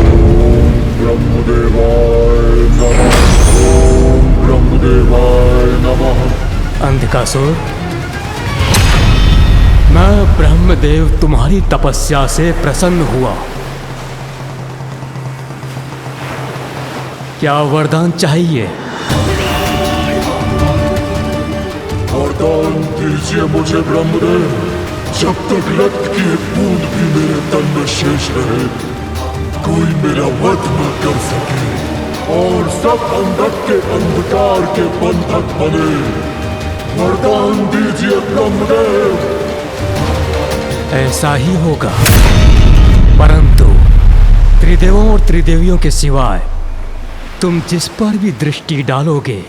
ओम ब्रह्मदेवाय नमः, ओम ब्रह्मदेवाय नमः। अंधकासुर, मैं ब्रह्मदेव तुम्हारी तपस्या से प्रसन्न हुआ। क्या वरदान चाहिए? वरदान दीजिए मुझे ब्रह्मदेव, जब तक रक्त की एक बूंद भी मेरे तन में शेष रहे, कोई मेरा वध न कर सके और सब अंधक के अंधकार के बंधक बने। वरदान दीजिए ब्रह्मदेव। ऐसा ही होगा, परंतु त्रिदेवों और त्रिदेवियों के सिवाय तुम जिस पर भी दृष्टि डालोगे,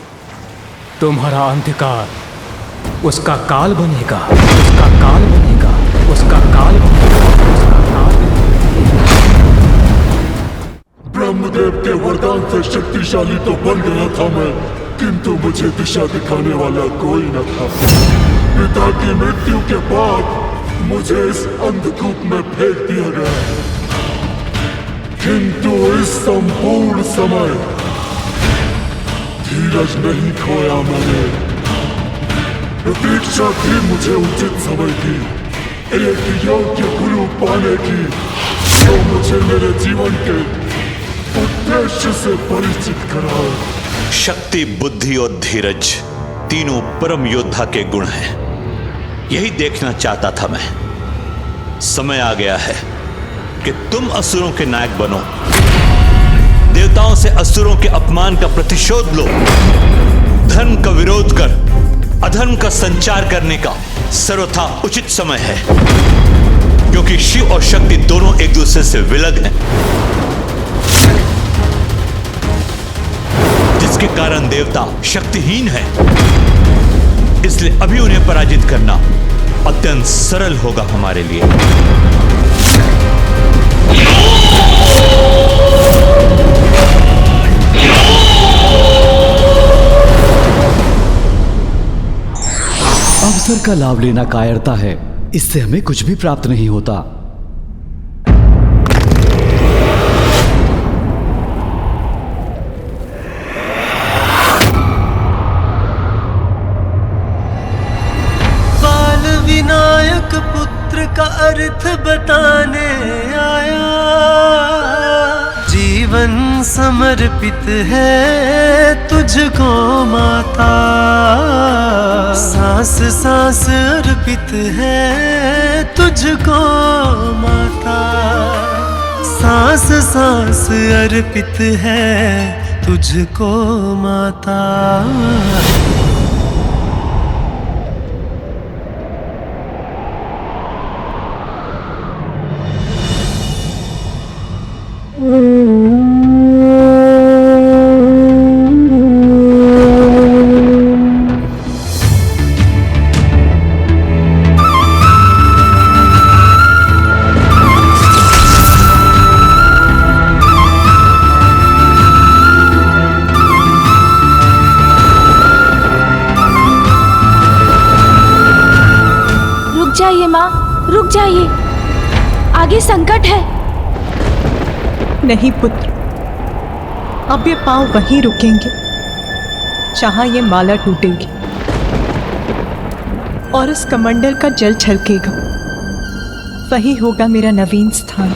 तुम्हारा अंधकार उसका काल बनेगा, उसका काल बनेगा, उसका काल बनेगा, उसका काल बनेगा। ब्रह्मदेव के वरदान से शक्तिशाली तो बन गया था मैं, किंतु मुझे दिशा दिखाने वाला कोई न था। पिता की मृत्यु के बाद मुझे इस अंधकूप में फेंक दिया गया, किंतु इस संपूर्ण समय धीरज नहीं खोया मैंने। प्रतीक्षा थी मुझे उचित समय की, एक योग्य गुरु पाने की, जो मुझे मेरे जीवन के उद्देश्य से परिचित कराए। शक्ति, बुद्धि और धीरज तीनों परम योद्धा के गुण हैं। यही देखना चाहता था मैं। समय आ गया है कि तुम असुरों के नायक बनो, देवताओं से असुरों के अपमान का प्रतिशोध लो, धर्म का विरोध कर अधर्म का संचार करने का सर्वथा उचित समय है, क्योंकि शिव और शक्ति दोनों एक दूसरे से विलग हैं, जिसके कारण देवता शक्तिहीन है। इसलिए अभी उन्हें पराजित करना अत्यंत सरल होगा हमारे लिए। अवसर का लाभ लेना कायरता है, इससे हमें कुछ भी प्राप्त नहीं होता। बाल विनायक पुत्र का अर्थ बताने आया, जीवन समर्पित है तुझको माता, सांस सांस अर्पित है तुझको माता, सांस सांस अर्पित है तुझको माता। जाइए माँ, रुक जाइए, आगे संकट है। नहीं पुत्र, अब ये पांव वहीं रुकेंगे जहां ये माला टूटेगी और उस कमंडल का जल छलकेगा। वही होगा मेरा नवीन स्थान।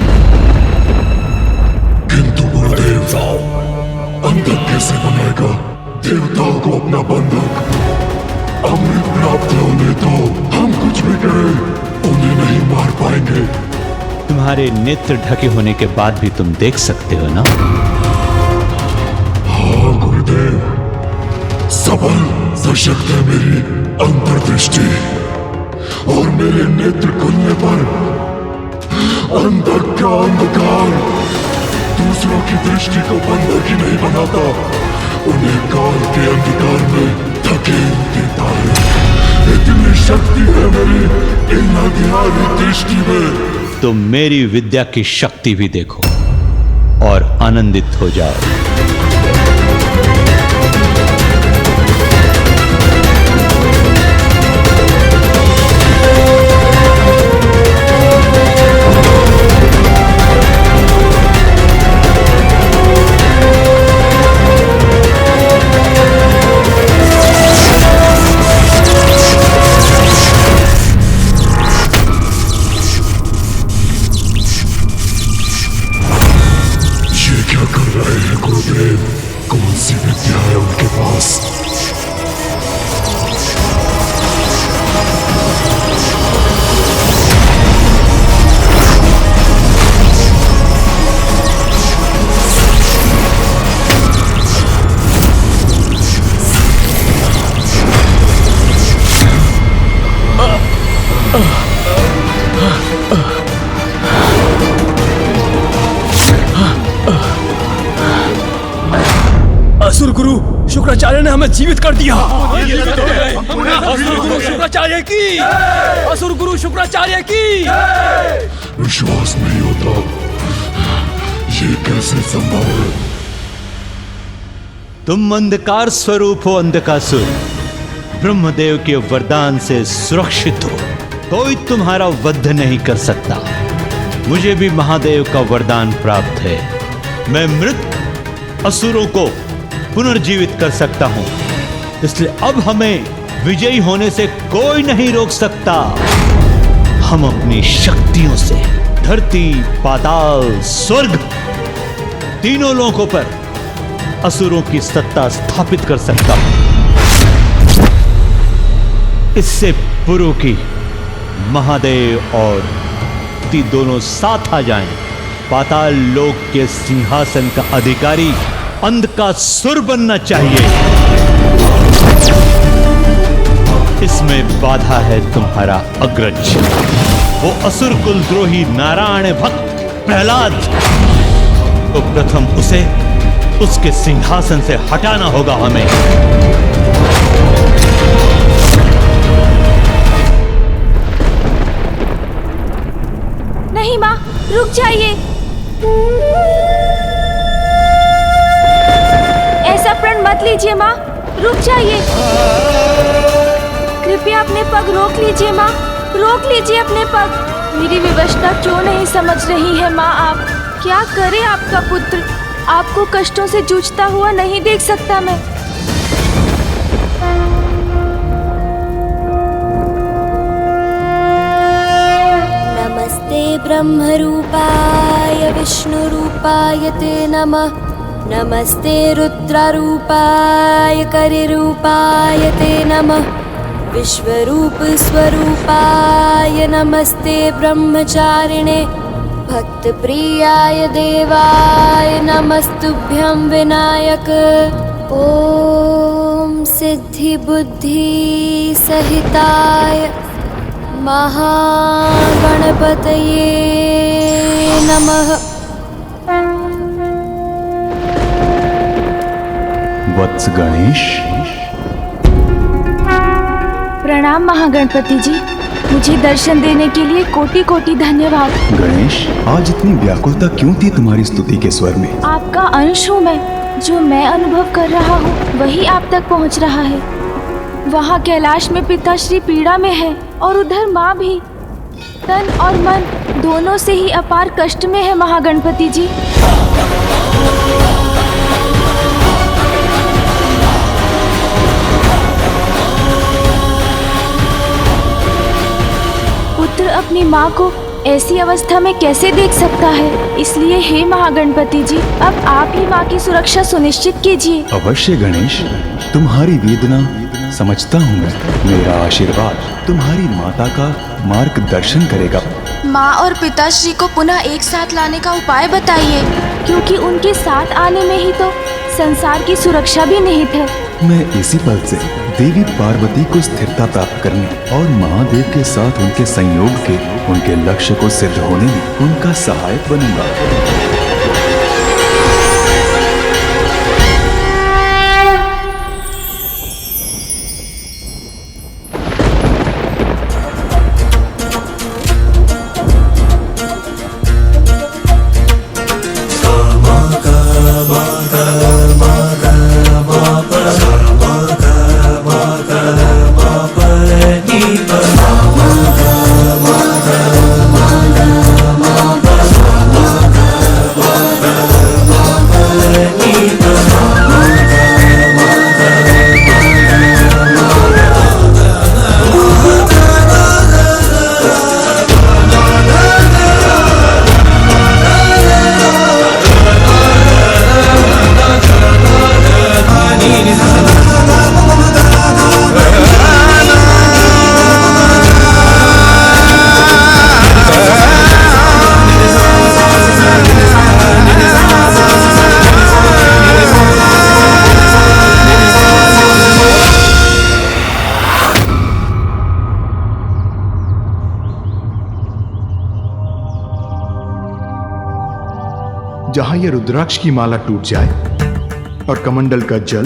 किंतु गुरुदेव, बंधक कैसे बनाएगा देवताओं को अपना बंधक? अमृत प्राप्त होने तो हम कुछ भी करें उन्हें नहीं मार पाएंगे। तुम्हारे नेत्र ढके होने के बाद भी तुम देख सकते हो ना? हाँ गुरुदेव, सबल सशक्त है मेरी अंतर्दृष्टि, और मेरे नेत्र खुलने पर अंधक का अंधकार दूसरों की दृष्टि को बंधक ही नहीं बनाता, उन्हें काल के अंधकार में धकेल देता है। इतनी शक्ति है मेरी इन अज्ञानी दृष्टि में। तो मेरी विद्या की शक्ति भी देखो और आनंदित हो जाओ। कौन सी विद्या है उनके पास? असुर गुरु शुक्राचार्य ने हमें जीवित कर दिया। असुर गुरु शुक्राचार्य की, असुर गुरु शुक्राचार्य की। विश्वास नहीं होता, ये कैसे संभव है? तुम अंधकार स्वरूप हो अंधकासुर, ब्रह्मदेव के वरदान से सुरक्षित हो, कोई तुम्हारा वध नहीं कर सकता। मुझे भी महादेव का वरदान प्राप्त है, मैं मृत असुरों को पुनर्जीवित कर सकता हूं, इसलिए अब हमें विजयी होने से कोई नहीं रोक सकता। हम अपनी शक्तियों से धरती, पाताल, स्वर्ग तीनों लोकों पर असुरों की सत्ता स्थापित कर सकता हूं। इससे पूर्व की महादेव और ती दोनों साथ आ जाएं, पाताल लोक के सिंहासन का अधिकारी अंधकासुर बनना चाहिए। इसमें बाधा है तुम्हारा अग्रज, वो असुर कुलद्रोही नारायण भक्त प्रहलाद। तो प्रथम उसे उसके सिंहासन से हटाना होगा हमें। नहीं माँ, रुक जाइए। ऐसा प्रण मत लीजिए माँ, रुक जाइए। कृपया अपने पग रोक लीजिए माँ, रोक लीजिए अपने पग। मेरी विवशता क्यों नहीं समझ रही है माँ आप? क्या करे आपका पुत्र? आपको कष्टों से जूझता हुआ नहीं देख सकता मैं। नमस्ते ब्रह्मरूपाय विष्णुरूपाय ते नमः। नमस्ते रुद्ररूपाय करिरूपाय ते नमः। विश्वरूप स्वरूपाय नमस्ते ब्रह्मचारिणे। भक्तप्रियाय देवाय नमस्तुभ्यं विनायक। ॐ सिद्धि बुद्धि सहिताय महागणपतये नमः। वत्स गणेश। प्रणाम महागणपति जी, मुझे दर्शन देने के लिए कोटि कोटि धन्यवाद। गणेश, आज इतनी व्याकुलता क्यों थी तुम्हारी स्तुति के स्वर में? आपका अंश हूँ मैं, जो मैं अनुभव कर रहा हूँ वही आप तक पहुँच रहा है। वहाँ कैलाश में पिताश्री पीड़ा में है और उधर माँ भी। तन और मन दोनों से ही अपार कष्ट में है महागणपति जी। पुत्र अपनी माँ को ऐसी अवस्था में कैसे देख सकता है? इसलिए हे महागणपति जी, अब आप ही माँ की सुरक्षा सुनिश्चित कीजिए। अवश्य गणेश, तुम्हारी वेदना समझता हूँ मैं। मेरा आशीर्वाद तुम्हारी माता का मार्गदर्शन करेगा। माँ और पिताश्री को पुनः एक साथ लाने का उपाय बताइए, क्योंकि उनके साथ आने में ही तो संसार की सुरक्षा भी निहित है। मैं इसी पल से देवी पार्वती को स्थिरता प्राप्त करने और महादेव के साथ उनके संयोग के उनके लक्ष्य को सिद्ध होने में उनका सहायक बनूंगा। जहां ये रुद्राक्ष की माला टूट जाए और कमंडल का जल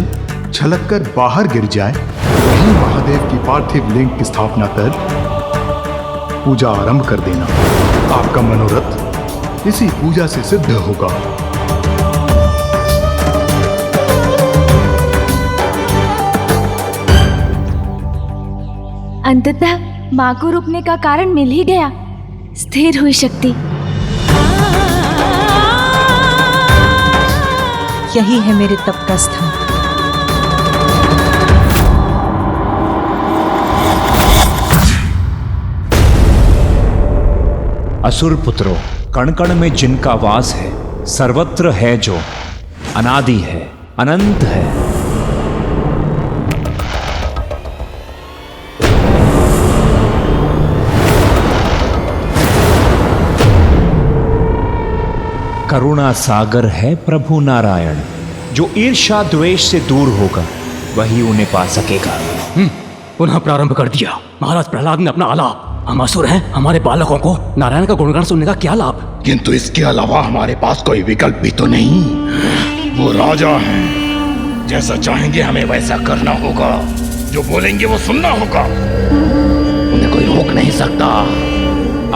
छलककर बाहर गिर जाए, वहीं महादेव की पार्थिव लिंग की स्थापना कर पूजा आरंभ कर देना। आपका मनोरथ इसी पूजा से सिद्ध होगा। अंततः माँ को रुकने का कारण मिल ही गया। स्थिर हुई शक्ति। यही है मेरे तप का स्थान। असुर पुत्रों, कण कण में जिनका वास है, सर्वत्र है जो अनादि है, अनंत है। करुणा सागर है प्रभु नारायण। जो ईर्ष्या द्वेष से दूर होगा वही उन्हें पा सकेगा। पुनः प्रारंभ कर दिया। महाराज प्रहलाद ने अपना आलाप। हम असुर हैं, हमारे बालकों को नारायण का गुणगान सुनने का क्या लाभ? किंतु इसके अलावा हमारे पास कोई विकल्प भी तो नहीं। वो राजा हैं, जैसा चाहेंगे हमें वैसा करना होगा। जो बोलेंगे वो सुनना होगा। उन्हें कोई रोक नहीं सकता।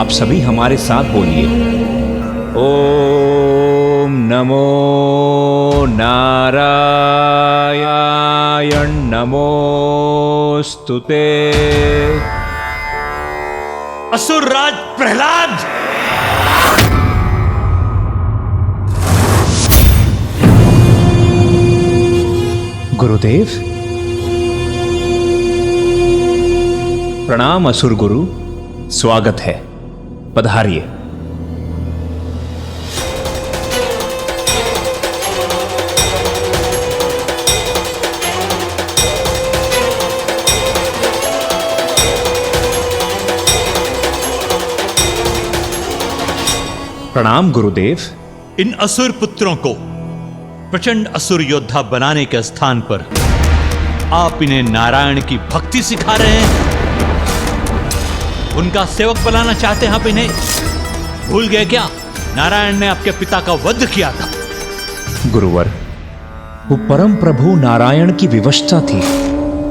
अब सभी हमारे साथ बोलिए, ओम नमो नारायण नमोस्तुते। असुरराज प्रहलाद, गुरुदेव प्रणाम। असुर गुरु, स्वागत है, पधारिए। प्रणाम गुरुदेव। इन असुर पुत्रों को प्रचंड असुर योद्धा बनाने के स्थान पर आप इन्हें नारायण की भक्ति सिखा रहे हैं। उनका सेवक बनाना चाहते हैं आप इन्हें। भूल गए क्या, नारायण ने आपके पिता का वध किया था। गुरुवर, वो परम प्रभु नारायण की विवशता थी।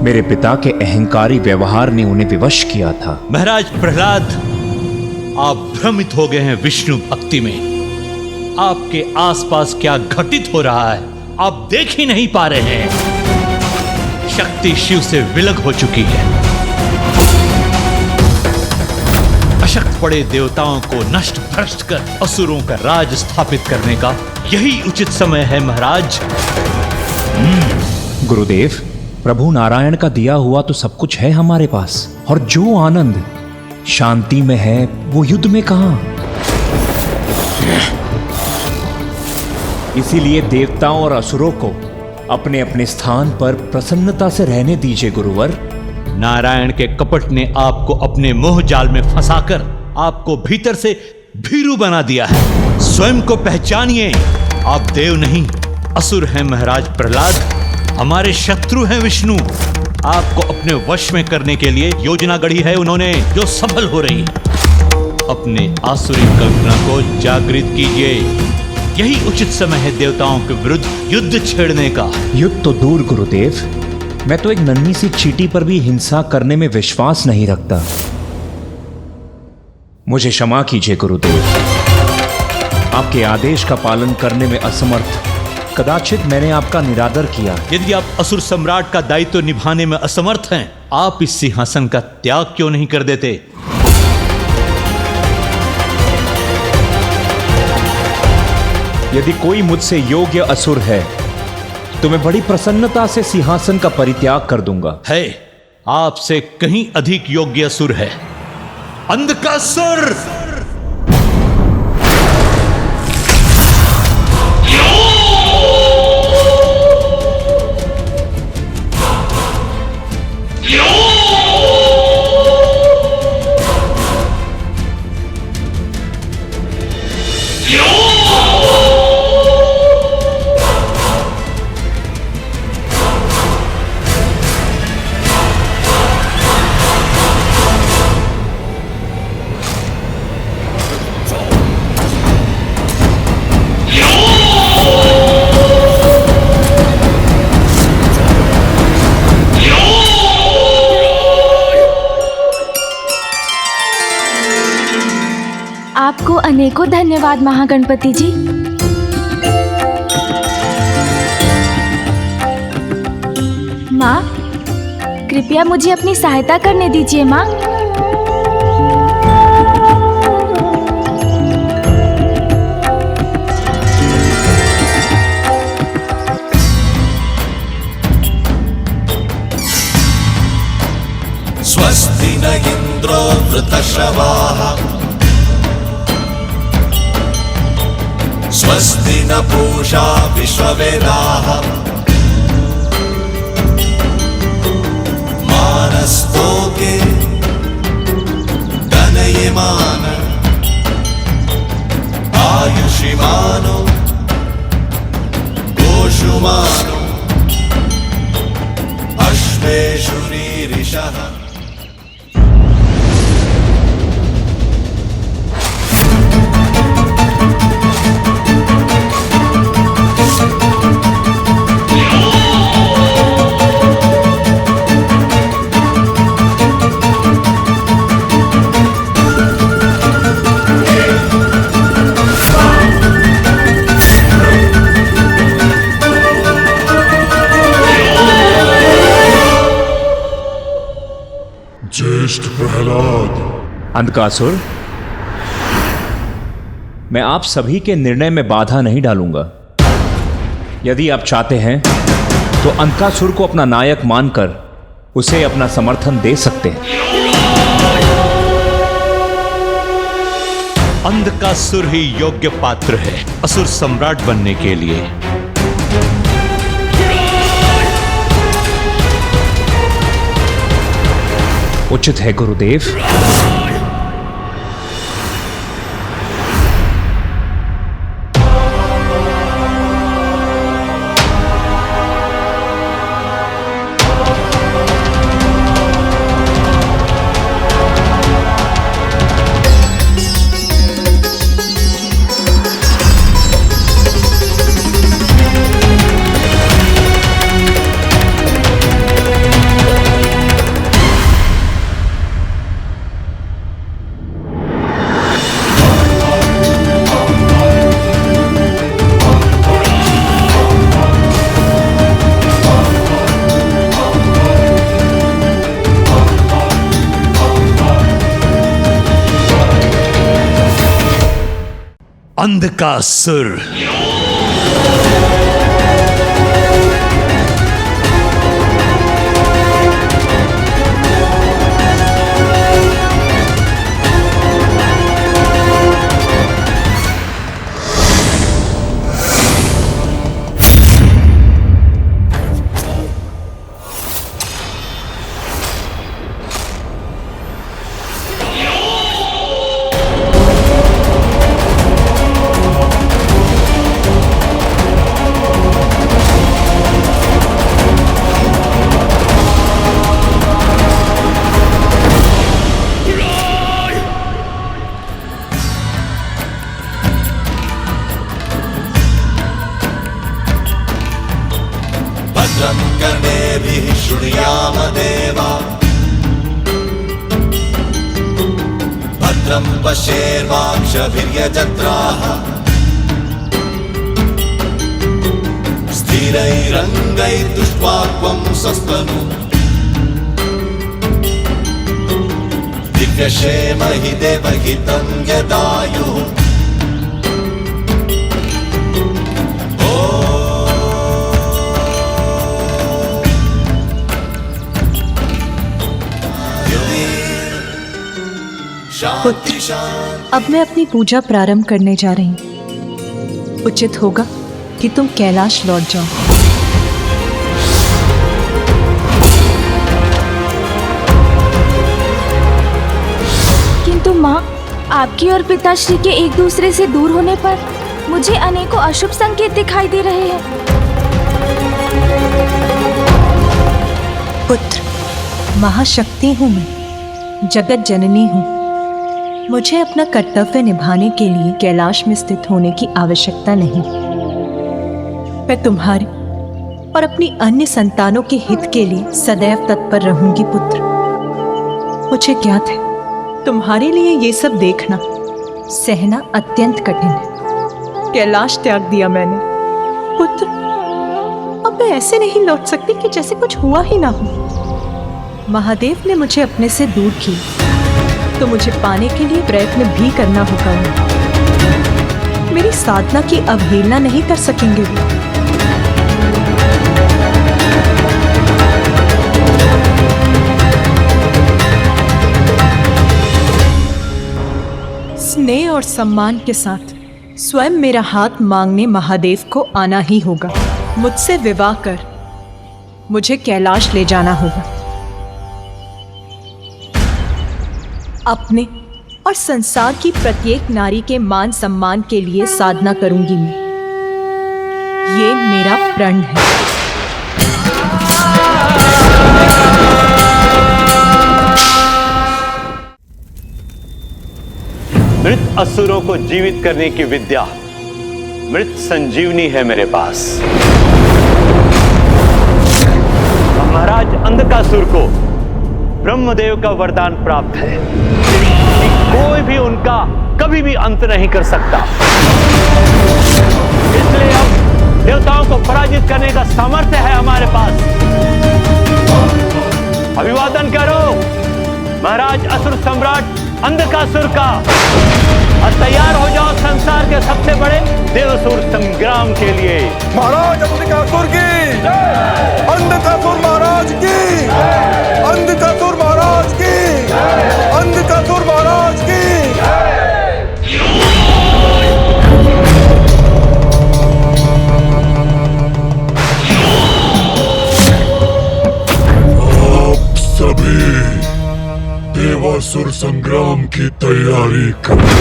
मेरे पिता के अहंकारी व्यवहार ने उन्हें विवश किया था। महाराज प्रहलाद, आप भ्रमित हो गए हैं विष्णु भक्ति में। आपके आसपास क्या घटित हो रहा है आप देख ही नहीं पा रहे हैं। शक्ति शिव से विलग हो चुकी है। अशक्ति पड़े देवताओं को नष्ट भ्रष्ट कर असुरों का राज स्थापित करने का यही उचित समय है महाराज। गुरुदेव, प्रभु नारायण का दिया हुआ तो सब कुछ है हमारे पास, और जो आनंद शांति में है वो युद्ध में कहां। इसीलिए देवताओं और असुरों को अपने अपने स्थान पर प्रसन्नता से रहने दीजिए गुरुवर। नारायण के कपट ने आपको अपने मोह जाल में फंसाकर आपको भीतर से भीरू बना दिया है। स्वयं को पहचानिए, आप देव नहीं असुर हैं महाराज प्रहलाद। हमारे शत्रु हैं विष्णु। आपको अपने वश में करने के लिए योजना गढ़ी है उन्होंने, जो सफल हो रही। अपने आसुरी कल्पना को जागृत कीजिए। यही उचित समय है देवताओं के विरुद्ध युद्ध छेड़ने का। युद्ध तो दूर गुरुदेव, मैं तो एक नन्ही सी चींटी पर भी हिंसा करने में विश्वास नहीं रखता। मुझे क्षमा कीजिए गुरुदेव, आपके आदेश का पालन करने में असमर्थ कदाचित मैंने आपका निरादर किया। यदि आप असुर सम्राट का दायित्व निभाने में असमर्थ हैं, आप इस सिंहासन का त्याग क्यों नहीं कर देते? यदि कोई मुझसे योग्य असुर है तो मैं बड़ी प्रसन्नता से सिंहासन का परित्याग कर दूंगा। है, आपसे कहीं अधिक योग्य असुर है, अंधकासुर। आपको अनेकों धन्यवाद महागणपति जी। माँ, कृपया मुझे अपनी सहायता करने दीजिए माँ। स्वस्ति न इंद्रो वृतश्रवाः स्वस्ति न पूषा विश्ववेदाः मानस्तोके धनयमान आयुषिमानो गोषुमानो अश्वेषुरीरिषः। ज्येष्ठ प्रहलाद। अंधकासुर, मैं आप सभी के निर्णय में बाधा नहीं डालूंगा। यदि आप चाहते हैं तो अंधकासुर को अपना नायक मानकर उसे अपना समर्थन दे सकते हैं। अंधकासुर ही योग्य पात्र है असुर सम्राट बनने के लिए। उचित है गुरुदेव। अंधकासुर। भद्रं कर्णेभिः शृणुयाम देवा भद्रं पश्येर्वाक्षभिर्यजत्राः स्थिरैरङ्गैस्तुष्टवाक्वं सस्तनु दिव्यक्षेमहि देवहितं यदायुः पुत्र, अब मैं अपनी पूजा प्रारंभ करने जा रही हूँ। उचित होगा कि तुम कैलाश लौट जाओ। किंतु माँ, आपकी और पिताश्री के एक दूसरे से दूर होने पर मुझे अनेकों अशुभ संकेत दिखाई दे रहे हैं। पुत्र, महाशक्ति हूँ मैं, जगत जननी हूँ। मुझे अपना कर्तव्य निभाने के लिए कैलाश में स्थित होने की आवश्यकता नहीं। मैं तुम्हारे और अपनी अन्य संतानों के हित के लिए सदैव तत्पर रहूंगी पुत्र। मुझे ज्ञात है तुम्हारे लिए ये सब देखना सहना अत्यंत कठिन है। कैलाश त्याग दिया मैंने पुत्र। अब मैं ऐसे नहीं लौट सकती कि जैसे कुछ हुआ ही ना हो। महादेव ने मुझे अपने से दूर किया तो मुझे पाने के लिए प्रयत्न भी करना होगा। मेरी साधना की अवहेलना नहीं कर सकेंगे वो। स्नेह और सम्मान के साथ स्वयं मेरा हाथ मांगने महादेव को आना ही होगा। मुझसे विवाह कर मुझे कैलाश ले जाना होगा। अपने और संसार की प्रत्येक नारी के मान सम्मान के लिए साधना करूंगी मैं। ये मेरा प्रण है। मृत असुरों को जीवित करने की विद्या मृत संजीवनी है मेरे पास। महाराज अंधकासुर को ब्रह्मदेव का वरदान प्राप्त है कि कोई भी उनका कभी भी अंत नहीं कर सकता। इसलिए अब देवताओं को पराजित करने का सामर्थ्य है हमारे पास। अभिवादन करो महाराज असुर सम्राट अंधकासुर का और तैयार हो जाओ संसार के सबसे बड़े देवसुर संग्राम के लिए। महाराज अंधकासुर की, अंधकासुर महाराज की, अंधकासुर महाराज की, अंधकासुर महाराज की। आप सभी देवासुर संग्राम की तैयारी करें,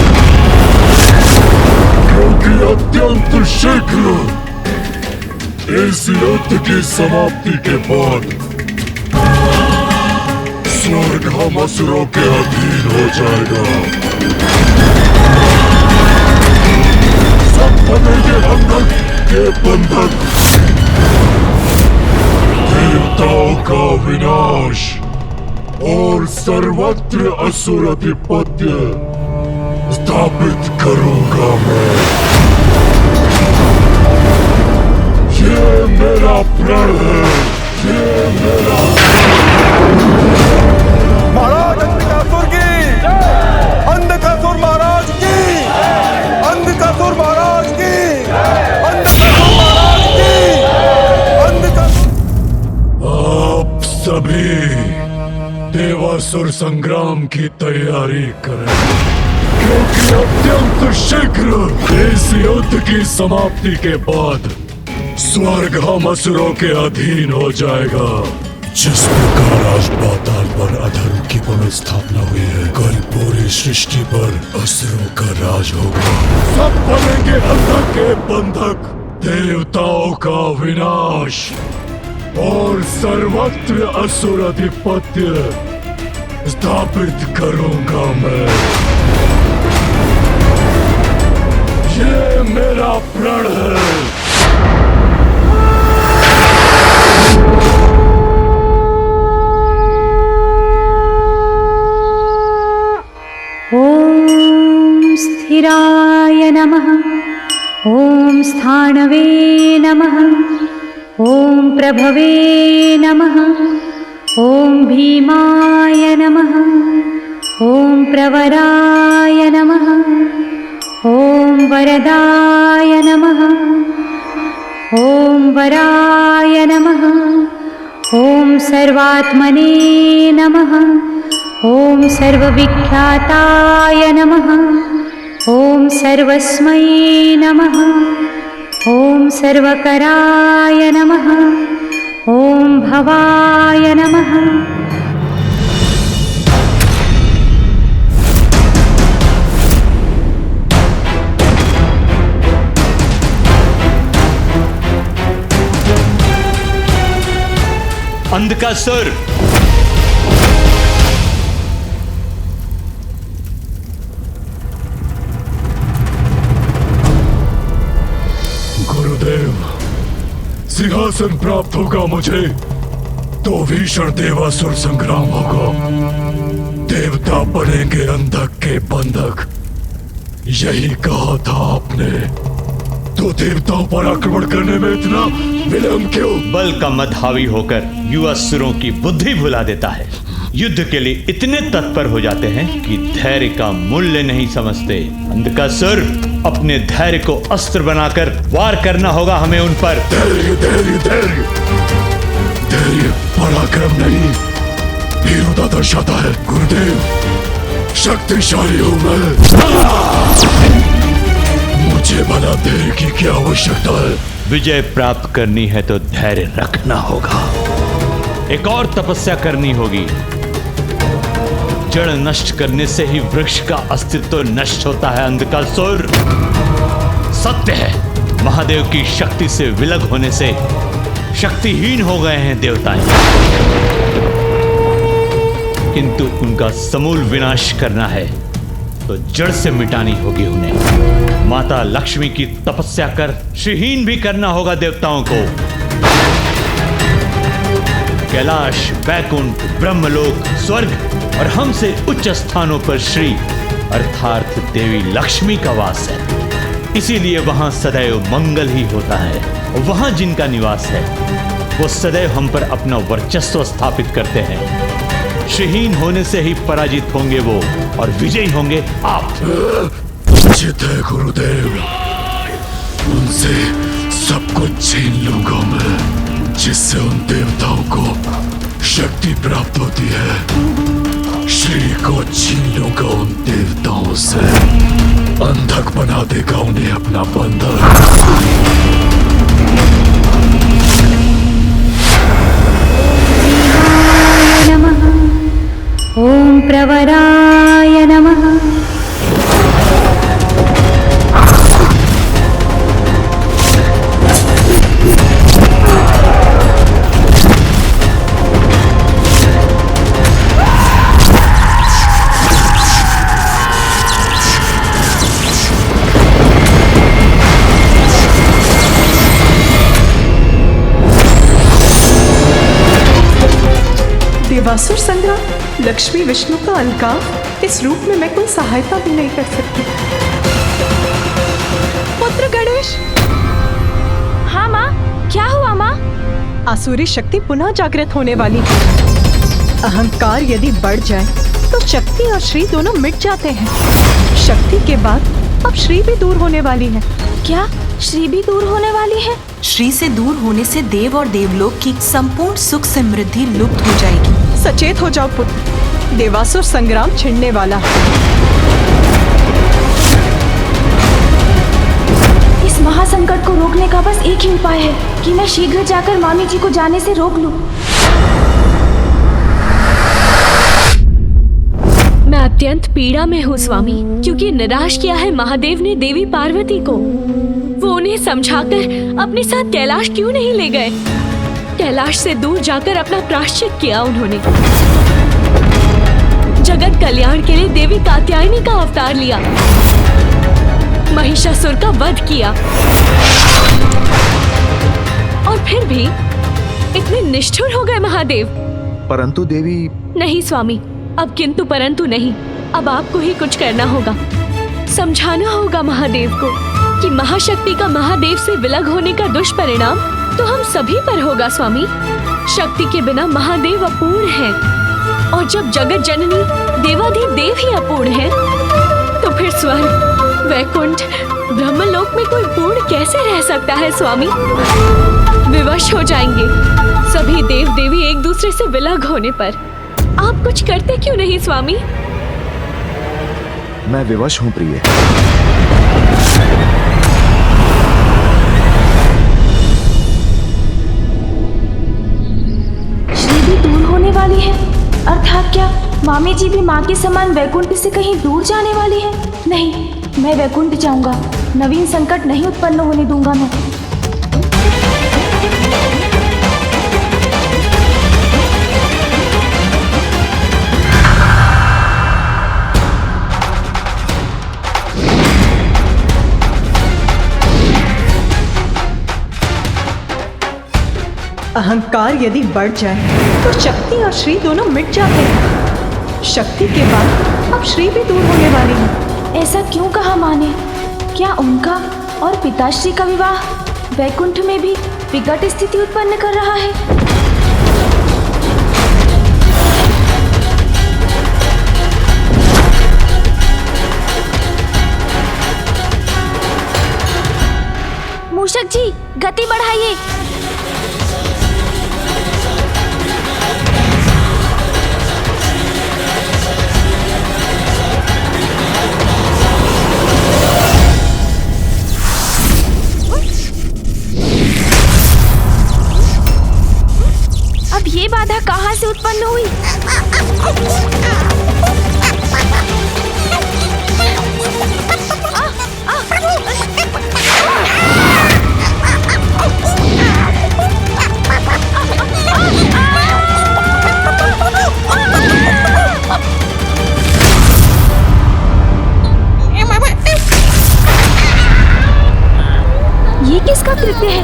क्योंकि अत्यंत शीघ्र इस युद्ध की समाप्ति के बाद स्वर्ग हम असुरों के अधीन हो जाएगा। सब बनेंगे बंधक के बंधक। देवताओं का विनाश और सर्वत्र असुर अधिपत्य स्थापित करूंगा मैं। ये मेरा प्रण है, ये मेरा। महाराज अंधकासुर की, अंधकासुर महाराज की, अंधकासुर संग्राम की तैयारी करें, क्योंकि अत्यंत शीघ्र इस युद्ध की समाप्ति के बाद स्वर्ग हम असुरों के अधीन हो जाएगा। जिस प्रकार आज पाताल पर अधर्म की पुनर्स्थापना हुई है, कल पूरी सृष्टि पर असुरों का राज होगा। सब बनेंगे अंधक के बंधक, देवताओं का विनाश और सर्वत्र असुर अधिपत्य स्थापित करूंगा मैं। ये मेरा प्रण है। ॐ स्थिराय नमः। ॐ स्थाणवे नमः। ॐ प्रभवे नमः। ॐ भीमाय नमः। ॐ प्रवराय नमः। ॐ वरदाय नमः। ॐ वराय नमः। ॐ सर्वात्मने नमः। ॐ सर्वविख्याताय नमः। ॐ सर्वस्मै नमः। ॐ सर्वकराय नमः। ॐ भवाय नमः। अंधकासुर, गुरुदेव, सिंहासन प्राप्त होगा मुझे तो भीषण देवासुर संग्राम होगा। देवता बनेंगे अंधक के बंधक, यही कहा था आपने। तो देवताओं पर आक्रमण करने में इतना विलंब क्यों? बल का मद हावी होकर युवा असुरों की बुद्धि भुला देता है। युद्ध के लिए इतने तत्पर हो जाते हैं कि धैर्य का मूल्य नहीं समझते। अंधकासुर, अपने धैर्य को अस्त्र बनाकर वार करना होगा हमें उन पर। धैर्य धैर्य धैर्य धैर्य पराक्रम नहीं, वीरता दर्शाता है। गुरुदेव, शक्तिशाली हूं मैं, मुझे भला धैर्य की क्या आवश्यकता है? विजय प्राप्त करनी है तो धैर्य रखना होगा। एक और तपस्या करनी होगी। जड़ नष्ट करने से ही वृक्ष का अस्तित्व नष्ट होता है। अंधकासुर, सत्य है, महादेव की शक्ति से विलग होने से शक्तिहीन हो गए हैं देवताएं, किंतु उनका समूल विनाश करना है तो जड़ से मिटानी होगी उन्हें। माता लक्ष्मी की तपस्या कर श्रीहीन भी करना होगा देवताओं को। कैलाश, वैकुंठ, ब्रह्मलोक, स्वर्ग और हमसे उच्च स्थानों पर श्री अर्थात देवी लक्ष्मी का वास है। इसीलिए वहां सदैव मंगल ही होता है। वहां जिनका निवास है वो सदैव हम पर अपना वर्चस्व स्थापित करते हैं। श्रीहीन होने से ही पराजित होंगे वो और विजयी होंगे आप। उचित है गुरुदेव, उनसे सब कुछ छीन लूंगा मैं, जिससे उन देवताओं को शक्ति प्राप्त होती है। श्री को छीन लूंगा उन देवताओं से, अंधक बना देगा उन्हें अपना बंधन। ओम प्रवराय नमः। देवासुर संग्राम, लक्ष्मी विष्णु का अलगाव, इस रूप में मैं कोई सहायता भी नहीं कर सकती। पुत्र गणेश। हाँ माँ, क्या हुआ माँ? आसुरी शक्ति पुनः जागृत होने वाली है। अहंकार यदि बढ़ जाए तो शक्ति और श्री दोनों मिट जाते हैं। शक्ति के बाद अब श्री भी दूर होने वाली है। क्या श्री भी दूर होने वाली है? श्री से दूर होने से देव और देवलोक की संपूर्ण सुख समृद्धि लुप्त हो जाएगी। सचेत हो जाओ पुत्र, देवासुर संग्राम छिड़ने वाला। इस महासंकट को रोकने का बस एक ही उपाय है कि मैं शीघ्र जाकर मामी जी को जाने से रोक लूं। मैं अत्यंत पीड़ा में हूँ स्वामी, क्योंकि निराश किया है महादेव ने देवी पार्वती को। वो उन्हें समझाकर अपने साथ कैलाश क्यों नहीं ले गए? कैलाश से दूर जाकर अपना प्रायश्चित किया उन्होंने। जगत कल्याण के लिए देवी कात्यायनी का अवतार लिया, महिषासुर का वध किया, और फिर भी इतने निष्ठुर हो गए महादेव। परंतु देवी। नहीं स्वामी, अब किंतु परंतु नहीं, अब आपको ही कुछ करना होगा। समझाना होगा महादेव को कि महाशक्ति का महादेव से विलग होने का दुष्परिणाम तो हम सभी पर होगा स्वामी। शक्ति के बिना महादेव अपूर्ण है, और जब जगत जननी देवाधिदेव ही अपूर्ण है, तो फिर स्वर्ग, वैकुंठ, ब्रह्मलोक में कोई पूर्ण कैसे रह सकता है स्वामी? विवश हो जाएंगे सभी देव देवी एक दूसरे से विलग होने पर। आप कुछ करते क्यों नहीं स्वामी? मैं विवश हूं प्रिय। श्री भी दूर होने वाली है, अर्थात क्या मामी जी भी माँ के समान वैकुंठ से कहीं दूर जाने वाली है? नहीं, मैं वैकुंठ जाऊंगा, नवीन संकट नहीं उत्पन्न होने दूंगा मैं। अहंकार यदि बढ़ जाए तो शक्ति और श्री दोनों मिट जाते हैं। शक्ति के बाद अब श्री भी दूर होने वाली है। ऐसा क्यों कहा माँ ने? क्या उनका और पिताश्री का विवाह वैकुंठ में भी विकट स्थिति उत्पन्न कर रहा है? मूषक जी, गति बढ़ाइए। अब ये बाधा कहाँ से उत्पन्न हुई? ये किसका कृत्य है?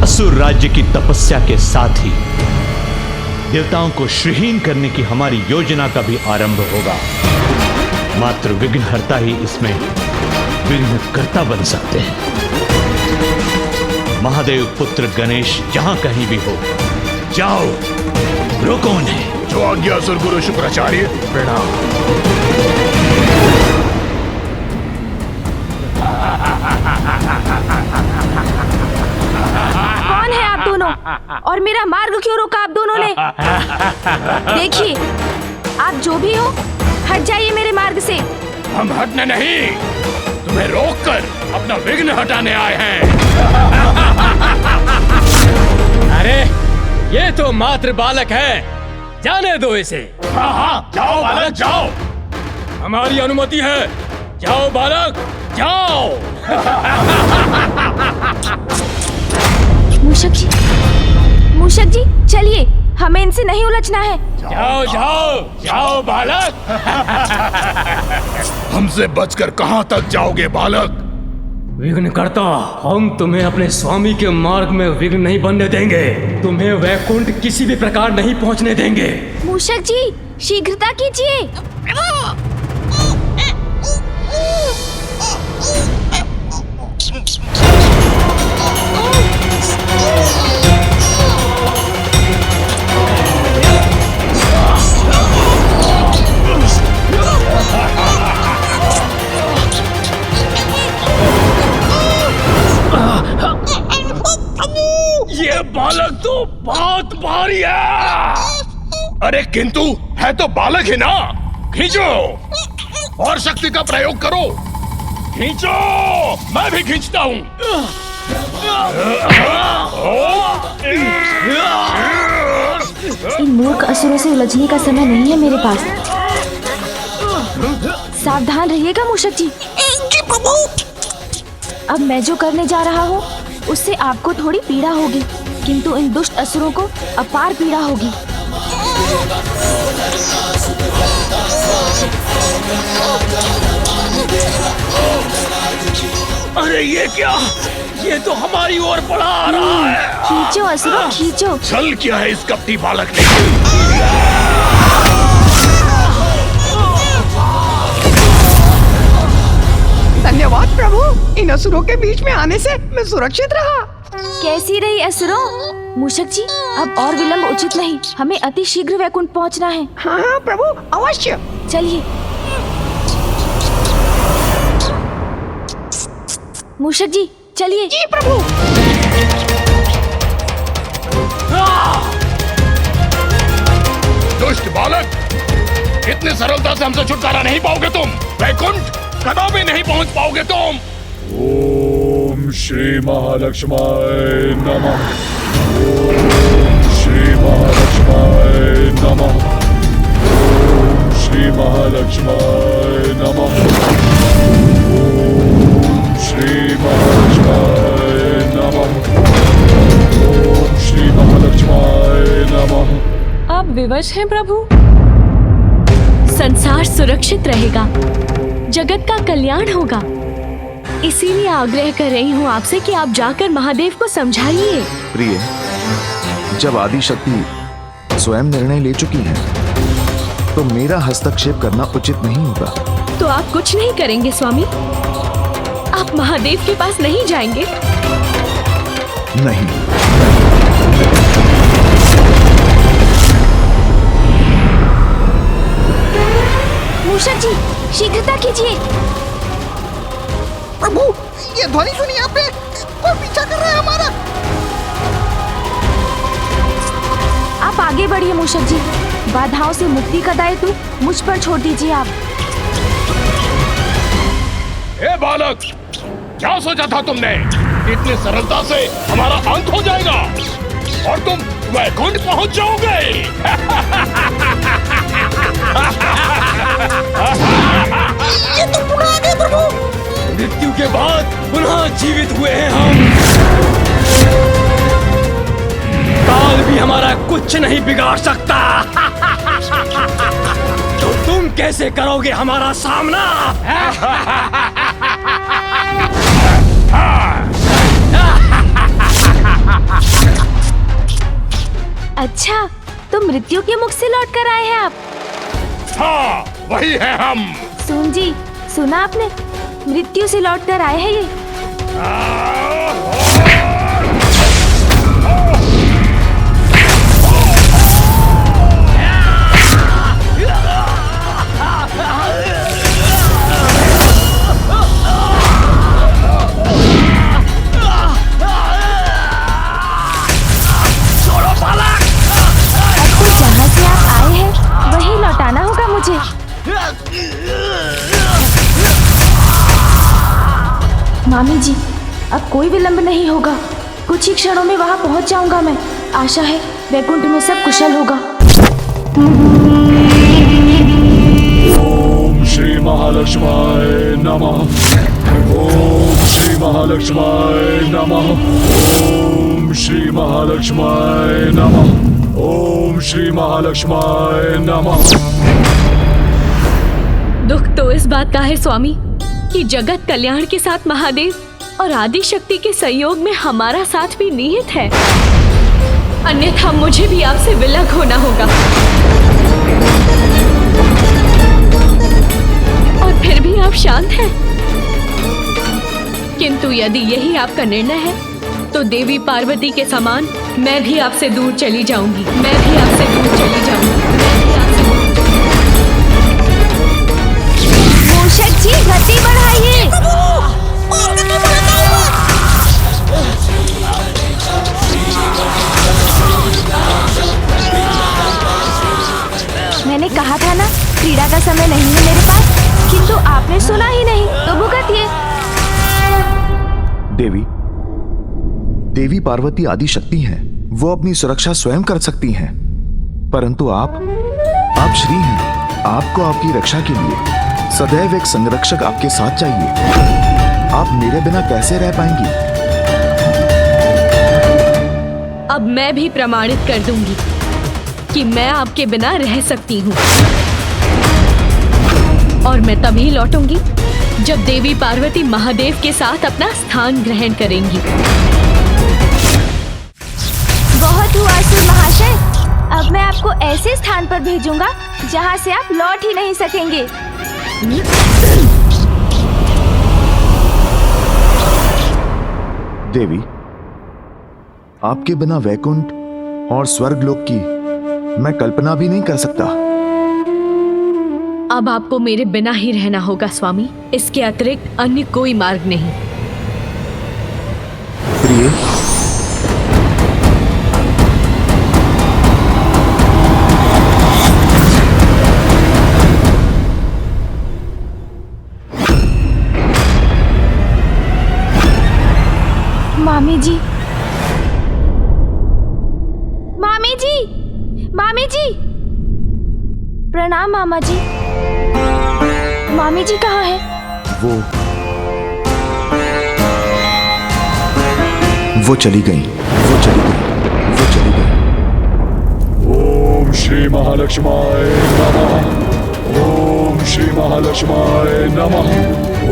असुर राज्य की तपस्या के साथ ही देवताओं को श्रीहीन करने की हमारी योजना का भी आरंभ होगा। मात्र विघ्नहर्ता ही इसमें विघ्नकर्ता बन सकते हैं। महादेव पुत्र गणेश जहां कहीं भी हो, जाओ, रोको उन्हें। जो आज्ञा गुरु शुक्राचार्य। प्रणाम। कौन है आप दोनों? और मेरा मार्ग क्यों रोका आप दोनों ने? देखिए, आप जो भी हो, हट जाइए मेरे मार्ग से। हम हटने नहीं, तुम्हें रोककर अपना विघ्न हटाने आए हैं। अरे, ये तो मात्र बालक है, जाने दो इसे। हाँ हाँ, जाओ बालक जाओ। हमारी अनुमति है, जाओ बालक जाओ। मूषक जी चलिए, हमें इनसे नहीं उलझना है। जाओ जाओ जाओ बालक। हमसे बचकर कहां तक जाओगे बालक? विघ्नकर्ता, हम तुम्हें अपने स्वामी के मार्ग में विघ्न नहीं बनने देंगे। तुम्हें वैकुंठ किसी भी प्रकार नहीं पहुंचने देंगे। मूषक जी, शीघ्रता कीजिए। बहुत भारी है। अरे किंतु है तो बालक ही ना। खींचो और शक्ति का प्रयोग करो। खींचो, मैं भी खींचता हूँ। इन मूर्ख असुरों से उलझने का समय नहीं है मेरे पास। सावधान रहिएगा मूषक जी। अब मैं जो करने जा रहा हूँ उससे आपको थोड़ी पीड़ा होगी, किंतु इन दुष्ट असुरों को अपार पीड़ा होगी। अरे ये क्या? ये तो हमारी ओर बढ़ा आ रहा है। खींचो असुरों, खींचो। चल क्या है इस कपटी बालक ने? धन्यवाद प्रभु, इन असुरों के बीच में आने से मैं सुरक्षित रहा। कैसी रही असुरों? मूषक जी, अब और विलंब उचित नहीं, हमें अति शीघ्र वैकुंठ पहुंचना है। हाँ प्रभु, अवश्य। चलिए। मूषक जी चलिए। जी प्रभु। दुष्ट बालक, इतने सरलता से हमसे छुटकारा नहीं पाओगे तुम। वैकुंठ कदापि नहीं पहुंच पाओगे तुम। ओम श्री महालक्ष्माय नमः। ओम श्री महालक्ष्माय नमः। ओम श्री महालक्ष्माय नमः। ओम श्री महालक्ष्माय नमः। ओम श्री महालक्ष्माय नमः। आप विवश हैं प्रभु? संसार सुरक्षित रहेगा, जगत का कल्याण होगा, इसीलिए आग्रह कर रही हूँ आपसे कि आप जाकर महादेव को समझाइए। प्रिय, जब आदि शक्ति स्वयं निर्णय ले चुकी है तो मेरा हस्तक्षेप करना उचित नहीं होगा। तो आप कुछ नहीं करेंगे स्वामी? आप महादेव के पास नहीं जाएंगे? नहीं। मूषक जी शीघ्रता कीजिए। प्रभु, ये ध्वनि सुनिए आपने? कोई पीछा कर रहा है हमारा। आप आगे बढ़िए मूषक जी, बाधाओं से मुक्ति का दायित्व मुझ पर छोड़ दीजिए आप। ए बालक, क्या सोचा था तुमने? इतनी सरलता से हमारा अंत हो जाएगा और तुम वैकुंठ पहुंच जाओगे। ये तो पुनः आ गए प्रभु। मृत्यु के बाद पुनः जीवित हुए हैं हम। काल भी हमारा कुछ नहीं बिगाड़ सकता। तो तुम कैसे करोगे हमारा सामना? अच्छा, तो मृत्यु के मुख से लौट कर आए हैं आप? हाँ, वही है हम। सुन जी, सुना आपने? मृत्यु से लौट कर आए हैं ये। जहाँ से आप आए हैं वही लौटाना होगा मुझे। मामी जी, अब कोई विलंब नहीं होगा, कुछ ही क्षणों में वहाँ पहुँच जाऊंगा मैं। आशा है वैकुंठ में सब कुशल होगा। ओम श्री महालक्ष्माय नमः। ओम श्री महालक्ष्माय नमः। ओम श्री महालक्ष्माय नमः। ओम श्री महालक्ष्माय नमः। दुख तो इस बात का है स्वामी कि जगत कल्याण के साथ महादेव और आदि शक्ति के सहयोग में हमारा साथ भी निहित है, अन्यथा मुझे भी आपसे विलग होना होगा। और फिर भी आप शांत हैं। किंतु यदि यही आपका निर्णय है तो देवी पार्वती के समान मैं भी आपसे दूर चली जाऊंगी। मैं भी आपसे दूर चली जाऊंगी। मूषक जी गति बढ़ाइए। नहीं है मेरे पास, किंतु आपने सुना ही नहीं तो भुगतिए। देवी पार्वती आदि शक्ति हैं। वो अपनी सुरक्षा स्वयं कर सकती हैं, परंतु आप श्री हैं। आपको आपकी रक्षा के लिए सदैव एक संरक्षक आपके साथ चाहिए। आप मेरे बिना कैसे रह पाएंगी? अब मैं भी प्रमाणित कर दूंगी कि मैं आपके बिना रह सकती हूँ, और मैं तभी लौटूंगी जब देवी पार्वती महादेव के साथ अपना स्थान ग्रहण करेंगी। बहुत हुआ असुर महाशय, अब मैं आपको ऐसे स्थान पर भेजूंगा जहाँ से आप लौट ही नहीं सकेंगे। देवी, आपके बिना वैकुंठ और स्वर्गलोक की मैं कल्पना भी नहीं कर सकता। अब आपको मेरे बिना ही रहना होगा स्वामी, इसके अतिरिक्त अन्य कोई मार्ग नहीं। प्रिय, मामी जी, मामी जी, मामी जी, प्रणाम मामा जी। मामी जी कहाँ है? वो चली गई। ओम श्री महालक्ष्माय नमः। ओम श्री महालक्ष्माय नमः।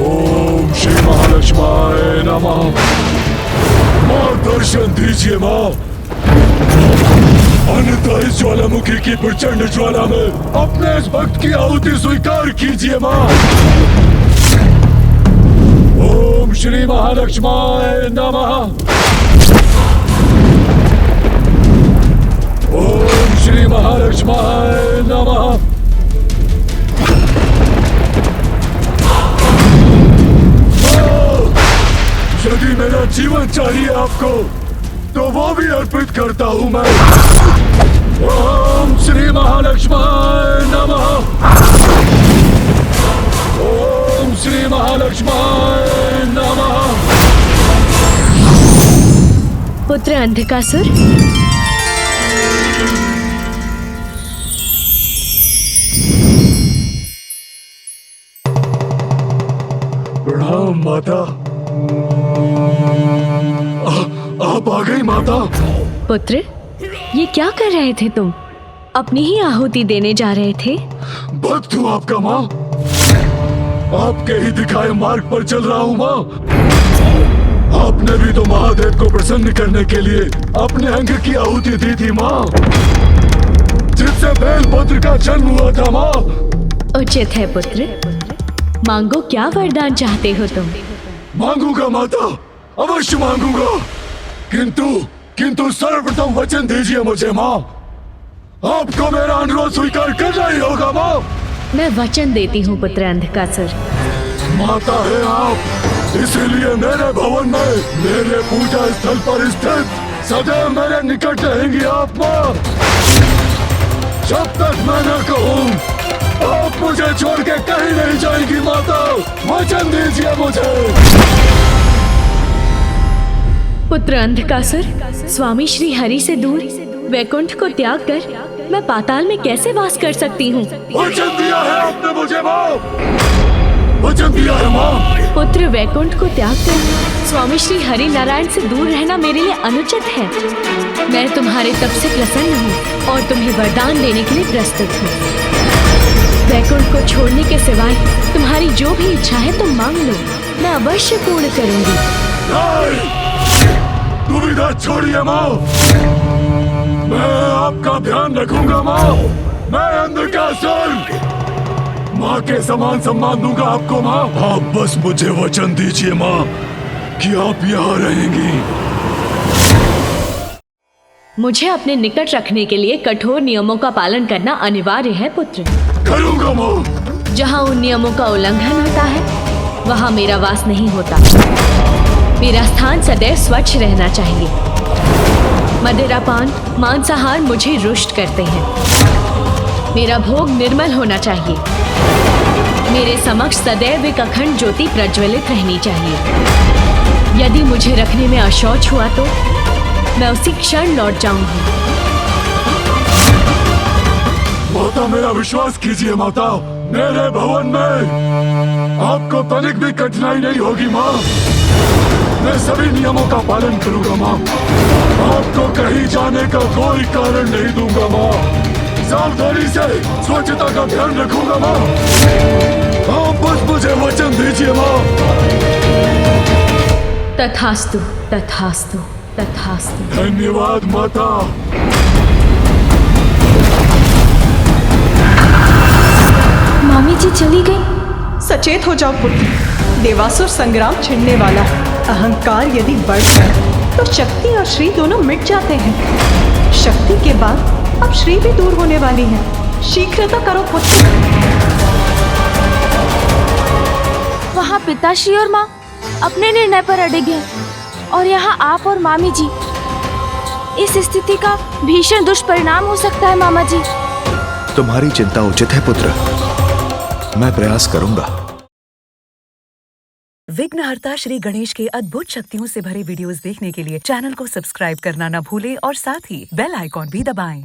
ओम श्री महालक्ष्माय नमः। माँ दर्शन दीजिए माँ, अन्यथा इस ज्वालामुखी की प्रचंड ज्वाला में अपने इस भक्त की आहुति स्वीकार कीजिए माँ। ओम श्री महालक्ष्माय नमः। ओम श्री महालक्ष्माय नमः। यदि मेरा जीवन चाहिए आपको तो वो भी अर्पित करता हूं मैं। ओम श्री महालक्ष्माय नमः। ओम श्री महालक्ष्माय नमः। पुत्र अंधकासुर, प्रणाम माता। आप आ गई माता। पुत्र, ये क्या कर रहे थे तुम? अपनी ही आहुति देने जा रहे थे? भक्त हूँ आपका माँ, आपके ही दिखाए मार्ग पर चल रहा हूँ माँ। आपने भी तो महादेव को प्रसन्न करने के लिए अपने अंग की आहुति दी थी माँ, जिससे बेलपत्र का जन्म हुआ था माँ। उचित है पुत्र, मांगो, क्या वरदान चाहते हो तुम? मांगूंगा माता, अवश्य मांगूंगा, किंतु सर्वप्रथम वचन दीजिए मुझे माँ। आपको मेरा अनुरोध स्वीकार करना ही होगा माँ। मैं वचन देती हूँ पुत्र अंधकासुर। माता है आप, इसीलिए मेरे भवन में, मेरे पूजा स्थल पर स्थित सदैव मेरे निकट रहेंगी आप माँ। जब तक मैं न कहूँ आप मुझे छोड़ के कहीं नहीं जाएंगी माता। वचन दीजिए मुझे। पुत्र अंधकासुर, स्वामी श्री हरि से दूर वैकुंठ को त्याग कर मैं पाताल में कैसे वास कर सकती हूँ? वचन दिया है आपने मुझे माँ, वचन दिया है माँ। पुत्र, वैकुंठ को त्याग कर स्वामी श्री हरि नारायण से दूर रहना मेरे लिए अनुचित है। मैं तुम्हारे तप से प्रसन्न हूँ और तुम्हें वरदान देने के लिए प्रस्तुत हूँ। वैकुंठ को छोड़ने के सिवाय तुम्हारी जो भी इच्छा है तुम मांग लो, मैं अवश्य पूर्ण करूंगी। दुविधा छोड़िए माँ, मैं आपका ध्यान रखूंगा माँ। मैं अंधकासुर, माँ के समान सम्मान दूंगा आपको माँ। आप बस मुझे वचन दीजिए माँ कि आप यहाँ रहेंगी। मुझे अपने निकट रखने के लिए कठोर नियमों का पालन करना अनिवार्य है पुत्र। करूंगा माँ। जहाँ उन नियमों का उल्लंघन होता है वहाँ मेरा वास नहीं होता। मेरा स्थान सदैव स्वच्छ रहना चाहिए। मदिरापान, मांसाहार मुझे रुष्ट करते हैं। मेरा भोग निर्मल होना चाहिए। मेरे समक्ष सदैव एक अखंड ज्योति प्रज्वलित रहनी चाहिए। यदि मुझे रखने में अशौच हुआ तो मैं उसी क्षण लौट जाऊंगी। माता, मेरा विश्वास कीजिए माता, मेरे भवन में आपको तनिक भी कठिनाई नहीं होगी माँ। मैं सभी नियमों का पालन करूंगा माँ। आपको कहीं जाने का कोई कारण नहीं दूंगा माँ। सावधानी से स्वच्छता का ध्यान रखूंगा माँ। आप बस मुझे वचन दीजिए माँ। तथास्तु, तथास्तु, तथास्तु। धन्यवाद माता। मामी जी चली गई। सचेत हो जाओ पुत्र, देवासुर संग्राम छिड़ने वाला है। अहंकार यदि बढ़ जाए तो शक्ति और श्री दोनों मिट जाते हैं। शक्ति के बाद अब श्री भी दूर होने वाली है। शीघ्रता करो पुत्र। वहाँ पिताश्री और माँ अपने निर्णय पर अड़े हैं और यहाँ आप और मामी जी। इस स्थिति का भीषण दुष्परिणाम हो सकता है मामा जी। तुम्हारी चिंता उचित है पुत्र, मैं प्रयास करूंगा। विघ्नहर्ता श्री गणेश के अद्भुत शक्तियों से भरे वीडियोस देखने के लिए चैनल को सब्सक्राइब करना न भूलें और साथ ही बेल आइकॉन भी दबाएं।